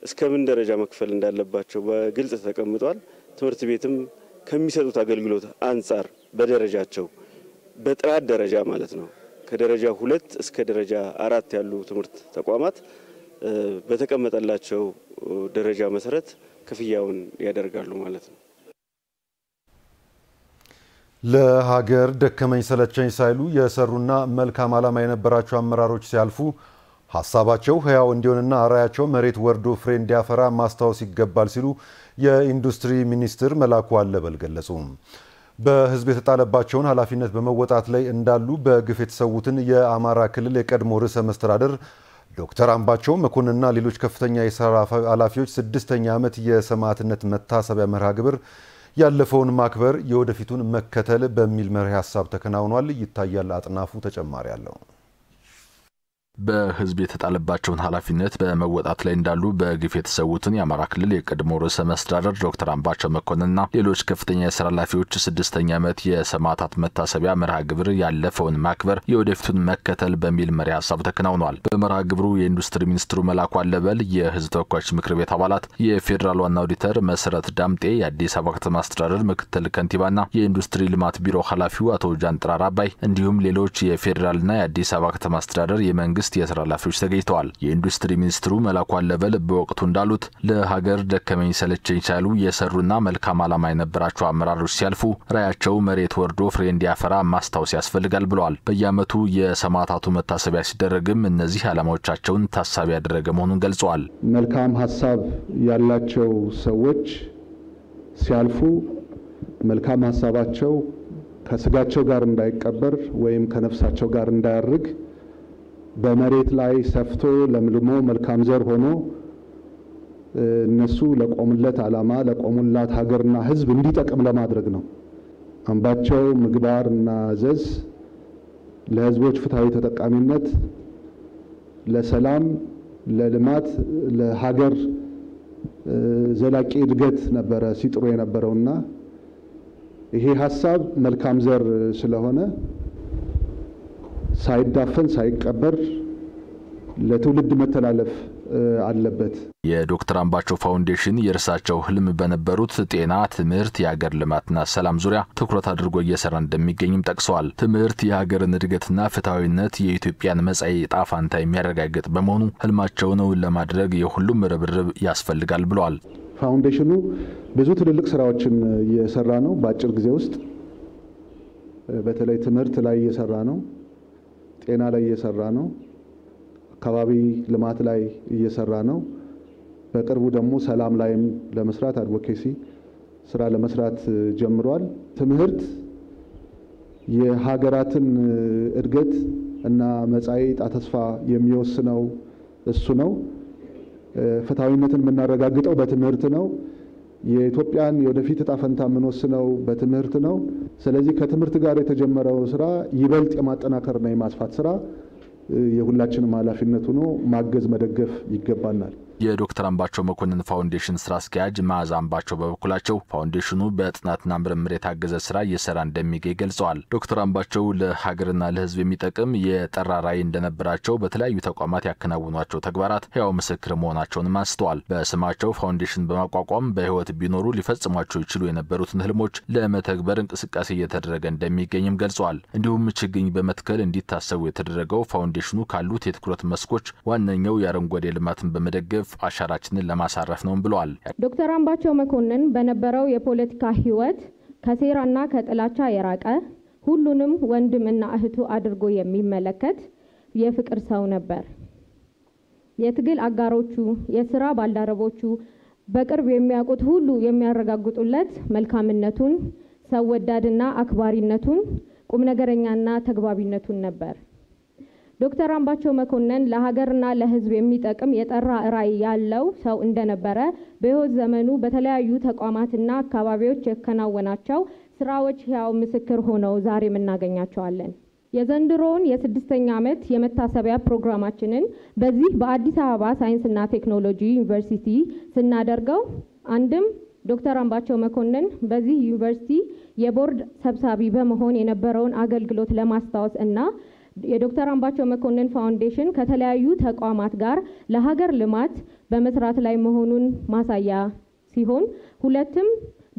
እስከምን ደረጃ መክፈል እንዳለባቸው በግልጽ ተቀምጧል። ትምህርት ቤትም ከሚሰጡት አገልግሎት አንጻር በደረጃቸው በጥራት ደረጃ ማለት ነው ከደረጃ 2 እስከ ደረጃ 4 ያሉ ትምህርት ተቋማት በተቀመጠላቸው ደረጃ መሰረት ክፍያውን ያደርጋሉ ማለት ነው። ለሀገር ደከመኝ ሰለቸኝ ሳይሉ የሰሩና መልካም ዓላማ የነበራቸው አመራሮች ሲያልፉ ሐሳባቸው ህያው እንዲሆንና አራያቸው መሬት ወርዶ ፍሬ እንዲያፈራ ማስታወስ ይገባል ሲሉ የኢንዱስትሪ ሚኒስትር መላኩ አለበል ገለጹ። በህዝብ የተጣለባቸውን ኃላፊነት በመወጣት ላይ እንዳሉ በግፍ የተሰዉትን የአማራ ክልል የቀድሞ ርዕሰ መስተዳድር ዶክተር አምባቸው መኮንንና ሌሎች ከፍተኛ የሥራ ኃላፊዎች 6ኛ ዓመት የሰማዕትነት መታሰቢያ መርሃ ግብር ያለፈውን ማክበር የወደፊቱን መከተል በሚል መርህ ሐሳብ ተከናውኗል። ይታያል አጥናፉ ተጨማሪ አለው። በህዝብ የተጣለባቸውን ኃላፊነት በመወጣት ላይ እንዳሉ በግፍ የተሰዉትን የአማራ ክልል የቀድሞ ርዕሰ መስተዳድር ዶክተር አምባቸው መኮንንና ሌሎች ከፍተኛ የሥራ ኃላፊዎች 6ኛ ዓመት የሰማዕታት መታሰቢያ መርሃ ግብር ያለፈውን ማክበር የወደፊቱን መከተል በሚል መሪ ሐሳብ ተከናውኗል። በመርሃ ግብሩ የኢንዱስትሪ ሚኒስትሩ መላኩ አለበል፣ የህዝብ ተወካዮች ምክር ቤት አባላት፣ የፌዴራል ዋና ኦዲተር መሰረት ዳምጤ፣ የአዲስ አበባ ከተማ አስተዳደር ምክትል ከንቲባና የኢንዱስትሪ ልማት ቢሮ ኃላፊው አቶ ጃንጥራር አባይ እንዲሁም ሌሎች የፌዴራልና የአዲስ አበባ ከተማ አስተዳደር የመንግስት የሥራ ኃላፊዎች ተገኝተዋል። የኢንዱስትሪ ሚኒስትሩ መላኩ አለበል በወቅቱ እንዳሉት ለሀገር ደከመኝ ሰለቸኝ ሳይሉ የሰሩና መልካም ዓላማ የነበራቸው አመራሮች ሲያልፉ ራያቸው መሬት ወርዶ ፍሬ እንዲያፈራ ማስታወስ ያስፈልጋል ብለዋል። በየዓመቱ የሰማዕታቱ መታሰቢያ ሲደረግም እነዚህ ዓላማዎቻቸውን ታሳቢ ያደረገ መሆኑን ገልጸዋል። መልካም ሐሳብ ያላቸው ሰዎች ሲያልፉ መልካም ሐሳባቸው ከስጋቸው ጋር እንዳይቀበር ወይም ከነፍሳቸው ጋር እንዳያርግ በመሬት ላይ ሰፍቶ ለምልሞ መልካም ዘር ሆኖ እነሱ ለቆሙለት ዓላማ ለቆሙላት ሀገርና ሕዝብ እንዲጠቅም ለማድረግ ነው። አምባቸው ምግባርና ዘዝ ለሕዝቦች ፍትሃዊ ተጠቃሚነት፣ ለሰላም፣ ለልማት፣ ለሀገር ዘላቂ እድገት ነበረ ሲጥሩ የነበረውና ይሄ ሐሳብ መልካም ዘር ስለሆነ ሳይዳፈን ሳይቀበር ለትውልድ መተላለፍ አለበት። የዶክተር አምባቸው ፋውንዴሽን የእርሳቸው ህልም በነበሩት ጤና፣ ትምህርት፣ የሀገር ልማትና ሰላም ዙሪያ ትኩረት አድርጎ እየሰራ እንደሚገኝም ጠቅሰዋል። ትምህርት የሀገርን እድገትና ፍትሃዊነት የኢትዮጵያን መጻኢ ዕጣ ፈንታ የሚያረጋግጥ በመሆኑ ህልማቸውን ለማድረግ የሁሉም ርብርብ ያስፈልጋል ብለዋል። ፋውንዴሽኑ ብዙ ትልልቅ ስራዎችን እየሰራ ነው። በአጭር ጊዜ ውስጥ በተለይ ትምህርት ላይ እየሰራ ነው፣ ጤና ላይ እየሰራ ነው፣ አካባቢ ልማት ላይ እየሰራ ነው። በቅርቡ ደግሞ ሰላም ላይም ለመስራት አድቮኬሲ ስራ ለመስራት ጀምሯል። ትምህርት የሀገራትን እድገት እና መጻኢ ዕጣ ተስፋ የሚወስነው እሱ ነው። ፍትሃዊነትን የምናረጋግጠው በትምህርት ነው። የኢትዮጵያን የወደፊት ዕጣ ፈንታ የምንወስነው በትምህርት ነው። ስለዚህ ከትምህርት ጋር የተጀመረው ስራ ይበልጥ የማጠናከርና የማስፋት ስራ የሁላችንም ኃላፊነት ሆኖ ማገዝ መደገፍ ይገባናል። የዶክተር አምባቸው መኮንን ፋውንዴሽን ስራ አስኪያጅ መዓዛ አምባቸው በበኩላቸው ፋውንዴሽኑ በጥናትና ምርምር የታገዘ ስራ እየሰራ እንደሚገኝ ገልጸዋል። ዶክተር አምባቸው ለሀገርና ለሕዝብ የሚጠቅም የጠራ ራዕይ እንደነበራቸው በተለያዩ ተቋማት ያከናወኗቸው ተግባራት ሕያው ምስክር መሆናቸውን አንስተዋል። በስማቸው ፋውንዴሽን በማቋቋም በህይወት ቢኖሩ ሊፈጽሟቸው ይችሉ የነበሩትን ህልሞች ለመተግበር እንቅስቃሴ እየተደረገ እንደሚገኝም ገልጸዋል። እንዲሁም ችግኝ በመትከል እንዲታሰቡ የተደረገው ፋውንዴሽኑ ካሉት የትኩረት መስኮች ዋነኛው የአረንጓዴ ልማትን በመደገፍ አሻራችንን ለማሳረፍ ነው ብለዋል። ዶክተር አምባቸው መኮንን በነበረው የፖለቲካ ህይወት ከሴራና ከጥላቻ የራቀ ሁሉንም ወንድምና እህቱ አድርጎ የሚመለከት የፍቅር ሰው ነበር። የትግል አጋሮቹ፣ የሥራ ባልደረቦቹ በቅርብ የሚያውቁት ሁሉ የሚያረጋግጡለት መልካምነቱን፣ ሰው ወዳድና አክባሪነቱን፣ ቁም ነገረኛና ተግባቢነቱን ነበር። ዶክተር አምባቸው መኮንን ለሀገርና ለህዝብ የሚጠቅም የጠራ ራዕይ ያለው ሰው እንደነበረ በህይወት ዘመኑ በተለያዩ ተቋማትና አካባቢዎች ያከናወናቸው ስራዎች ሕያው ምስክር ሆነው ዛሬም እናገኛቸዋለን። የዘንድሮውን የ6ኛ ዓመት የመታሰቢያ ፕሮግራማችንን በዚህ በአዲስ አበባ ሳይንስና ቴክኖሎጂ ዩኒቨርሲቲ ስናደርገው አንድም ዶክተር አምባቸው መኮንን በዚህ ዩኒቨርሲቲ የቦርድ ሰብሳቢ በመሆን የነበረውን አገልግሎት ለማስታወስ እና የዶክተር አምባቸው መኮንን ፋውንዴሽን ከተለያዩ ተቋማት ጋር ለሀገር ልማት በመስራት ላይ መሆኑን ማሳያ ሲሆን ሁለትም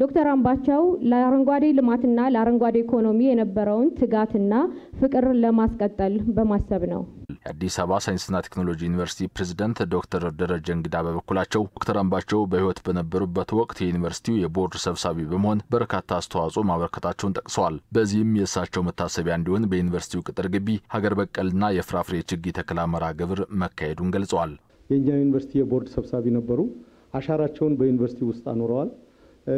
ዶክተር አምባቸው ለአረንጓዴ ልማትና ለአረንጓዴ ኢኮኖሚ የነበረውን ትጋትና ፍቅር ለማስቀጠል በማሰብ ነው። የአዲስ አበባ ሳይንስና ቴክኖሎጂ ዩኒቨርሲቲ ፕሬዝዳንት ዶክተር ደረጀ እንግዳ በበኩላቸው ዶክተር አምባቸው በህይወት በነበሩበት ወቅት የዩኒቨርሲቲው የቦርድ ሰብሳቢ በመሆን በርካታ አስተዋጽኦ ማበርከታቸውን ጠቅሰዋል። በዚህም የእሳቸው መታሰቢያ እንዲሆን በዩኒቨርሲቲው ቅጥር ግቢ ሀገር በቀልና የፍራፍሬ ችግኝ ተከላ መርሃ ግብር መካሄዱን ገልጸዋል። የኛ ዩኒቨርሲቲ የቦርድ ሰብሳቢ ነበሩ። አሻራቸውን በዩኒቨርሲቲ ውስጥ አኖረዋል።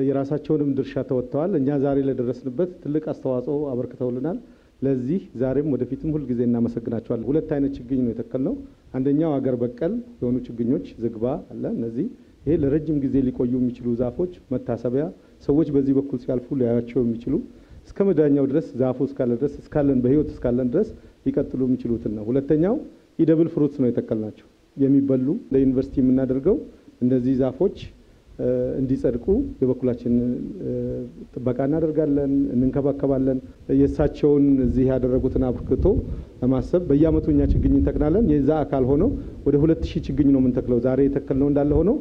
የራሳቸውንም ድርሻ ተወጥተዋል። እኛ ዛሬ ለደረስንበት ትልቅ አስተዋጽኦ አበርክተውልናል። ለዚህ ዛሬም ወደፊትም ሁሉ ጊዜ እናመሰግናቸዋለን። ሁለት አይነት ችግኝ ነው የተከልነው። አንደኛው ሀገር በቀል የሆኑ ችግኞች ዝግባ አለ። እነዚህ ይሄ ለረጅም ጊዜ ሊቆዩ የሚችሉ ዛፎች መታሰቢያ፣ ሰዎች በዚህ በኩል ሲያልፉ ሊያያቸው የሚችሉ እስከ መዳኛው ድረስ ዛፉ እስካለ ድረስ እስካለን በህይወት እስካለን ድረስ ሊቀጥሉ የሚችሉትን ነው። ሁለተኛው ኢደብል ፍሩትስ ነው የተከልናቸው የሚበሉ ለዩኒቨርሲቲ የምናደርገው እነዚህ ዛፎች እንዲጸድቁ የበኩላችን ጥበቃ እናደርጋለን፣ እንንከባከባለን። የእሳቸውን እዚህ ያደረጉትን አበርክቶ ለማሰብ በየአመቱ እኛ ችግኝ እንተክናለን። የዛ አካል ሆኖ ወደ 2000 ችግኝ ነው የምንተክለው። ዛሬ የተከልነው እንዳለ ሆኖ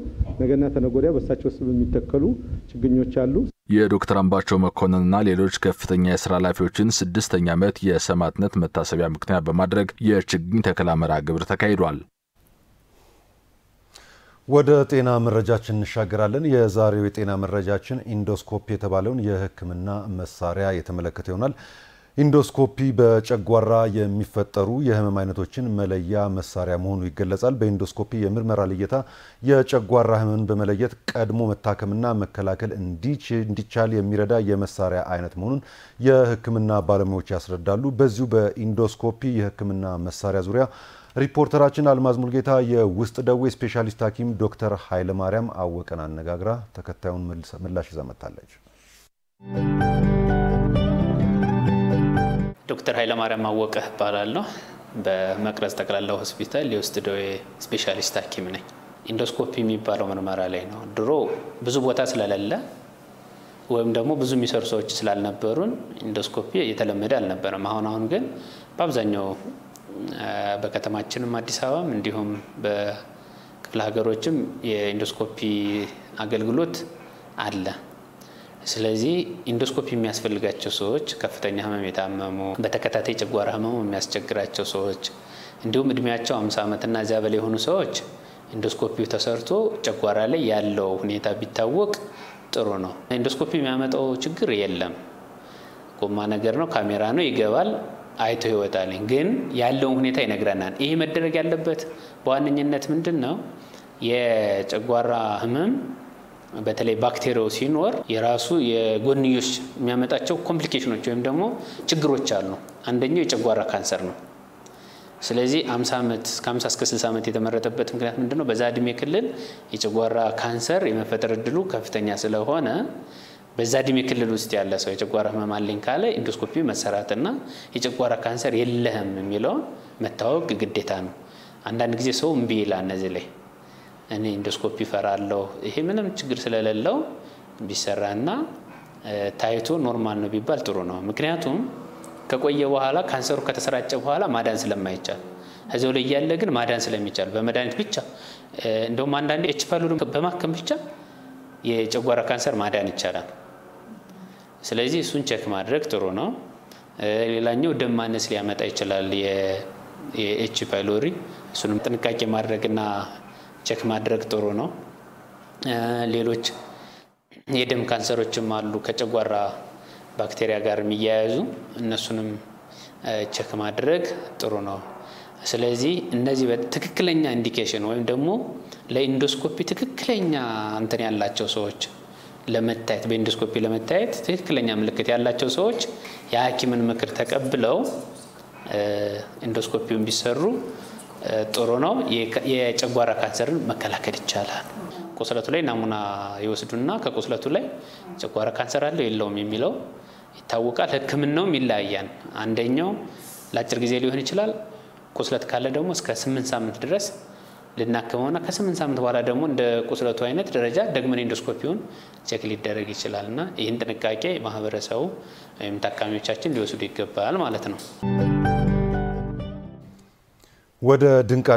ነገና ተነጎሪያ በእሳቸው ስም የሚተከሉ ችግኞች አሉ። የዶክተር አምባቸው መኮንንና ሌሎች ከፍተኛ የስራ ኃላፊዎችን 6ኛ ዓመት የሰማዕትነት መታሰቢያ ምክንያት በማድረግ የችግኝ ተከላ መርሃ ግብር ተካሂዷል። ወደ ጤና መረጃችን እንሻገራለን። የዛሬው የጤና መረጃችን ኢንዶስኮፒ የተባለውን የሕክምና መሳሪያ የተመለከተ ይሆናል። ኢንዶስኮፒ በጨጓራ የሚፈጠሩ የህመም አይነቶችን መለያ መሳሪያ መሆኑ ይገለጻል። በኢንዶስኮፒ የምርመራ ልየታ የጨጓራ ህመምን በመለየት ቀድሞ መታከምና መከላከል እንዲቻል የሚረዳ የመሳሪያ አይነት መሆኑን የሕክምና ባለሙያዎች ያስረዳሉ። በዚሁ በኢንዶስኮፒ የሕክምና መሳሪያ ዙሪያ ሪፖርተራችን አልማዝ ሙልጌታ የውስጥ ደዌ ስፔሻሊስት ሐኪም ዶክተር ኃይለማርያም አወቀን አነጋግራ ተከታዩን ምላሽ ይዛ መጥታለች። ዶክተር ኃይለማርያም አወቀ እባላለሁ። በመቅረዝ ጠቅላላ ሆስፒታል የውስጥ ደዌ ስፔሻሊስት ሐኪም ነኝ። ኢንዶስኮፒ የሚባለው ምርመራ ላይ ነው። ድሮ ብዙ ቦታ ስለሌለ ወይም ደግሞ ብዙ የሚሰሩ ሰዎች ስላልነበሩን ኢንዶስኮፒ የተለመደ አልነበረም። አሁን ግን በአብዛኛው በከተማችንም አዲስ አበባም እንዲሁም በክፍለ ሀገሮችም የኢንዶስኮፒ አገልግሎት አለ። ስለዚህ ኢንዶስኮፒ የሚያስፈልጋቸው ሰዎች ከፍተኛ ህመም የታመሙ፣ በተከታታይ ጨጓራ ህመም የሚያስቸግራቸው ሰዎች እንዲሁም እድሜያቸው 50 ዓመትና እዚያ በላይ የሆኑ ሰዎች ኢንዶስኮፒው ተሰርቶ ጨጓራ ላይ ያለው ሁኔታ ቢታወቅ ጥሩ ነው። ኢንዶስኮፒ የሚያመጣው ችግር የለም። ጎማ ነገር ነው፣ ካሜራ ነው፣ ይገባል፣ አይቶ ይወጣል። ግን ያለውን ሁኔታ ይነግረናል። ይሄ መደረግ ያለበት በዋነኝነት ምንድነው? የጨጓራ ህመም በተለይ ባክቴሪያው ሲኖር የራሱ የጎንዮሽ የሚያመጣቸው ኮምፕሊኬሽኖች ወይም ደግሞ ችግሮች አሉ። አንደኛው የጨጓራ ካንሰር ነው። ስለዚህ 50 ዓመት ከ50 እስከ 60 ዓመት የተመረጠበት ምክንያት ምንድነው? በዛ እድሜ ክልል የጨጓራ ካንሰር የመፈጠር እድሉ ከፍተኛ ስለሆነ በዛ እድሜ ክልል ውስጥ ያለ ሰው የጨጓራ ህመም አለኝ ካለ ኢንዶስኮፒ መሰራትና የጨጓራ ካንሰር የለህም የሚለው መታወቅ ግዴታ ነው። አንዳንድ ጊዜ ሰው እምቢ ይላል እነዚህ ላይ እኔ ኢንዶስኮፒ ፈራለሁ። ይሄ ምንም ችግር ስለሌለው ቢሰራና ታይቶ ኖርማል ነው ቢባል ጥሩ ነው። ምክንያቱም ከቆየ በኋላ ካንሰሩ ከተሰራጨ በኋላ ማዳን ስለማይቻል እዚያው ላይ ያለ ግን ማዳን ስለሚቻል በመድኃኒት ብቻ እንደውም አንዳንዴ ኤች ፓይሎሪን በማከም ብቻ የጨጓራ ካንሰር ማዳን ይቻላል። ስለዚህ እሱን ቼክ ማድረግ ጥሩ ነው። ሌላኛው ደም ማነስ ሊያመጣ ይችላል የኤች ፓይሎሪ፣ እሱንም ጥንቃቄ ማድረግና ቼክ ማድረግ ጥሩ ነው። ሌሎች የደም ካንሰሮችም አሉ ከጨጓራ ባክቴሪያ ጋር የሚያያዙ እነሱንም ቼክ ማድረግ ጥሩ ነው። ስለዚህ እነዚህ በትክክለኛ ኢንዲኬሽን ወይም ደግሞ ለኢንዶስኮፒ ትክክለኛ እንትን ያላቸው ሰዎች ለመታየት በኢንዶስኮፒ ለመታየት ትክክለኛ ምልክት ያላቸው ሰዎች የሐኪምን ምክር ተቀብለው ኢንዶስኮፒውን ቢሰሩ ጥሩ ነው። የጨጓራ ካንሰርን መከላከል ይቻላል። ቁስለቱ ላይ ናሙና ይወስዱና ከቁስለቱ ላይ ጨጓራ ካንሰር አለው የለውም የሚለው ይታወቃል። ህክምናውም ይለያያል። አንደኛው ለአጭር ጊዜ ሊሆን ይችላል። ቁስለት ካለ ደግሞ እስከ 8 ሳምንት ድረስ ልናከመውና ከ8 ሳምንት በኋላ ደግሞ እንደ ቁስለቱ አይነት ደረጃ ደግመን ኢንዶስኮፒውን ቼክ ሊደረግ ይችላልና ይህን ጥንቃቄ ማህበረሰቡ ወይም ታካሚዎቻችን ሊወስዱ ይገባል ማለት ነው። ወደ ድንቅ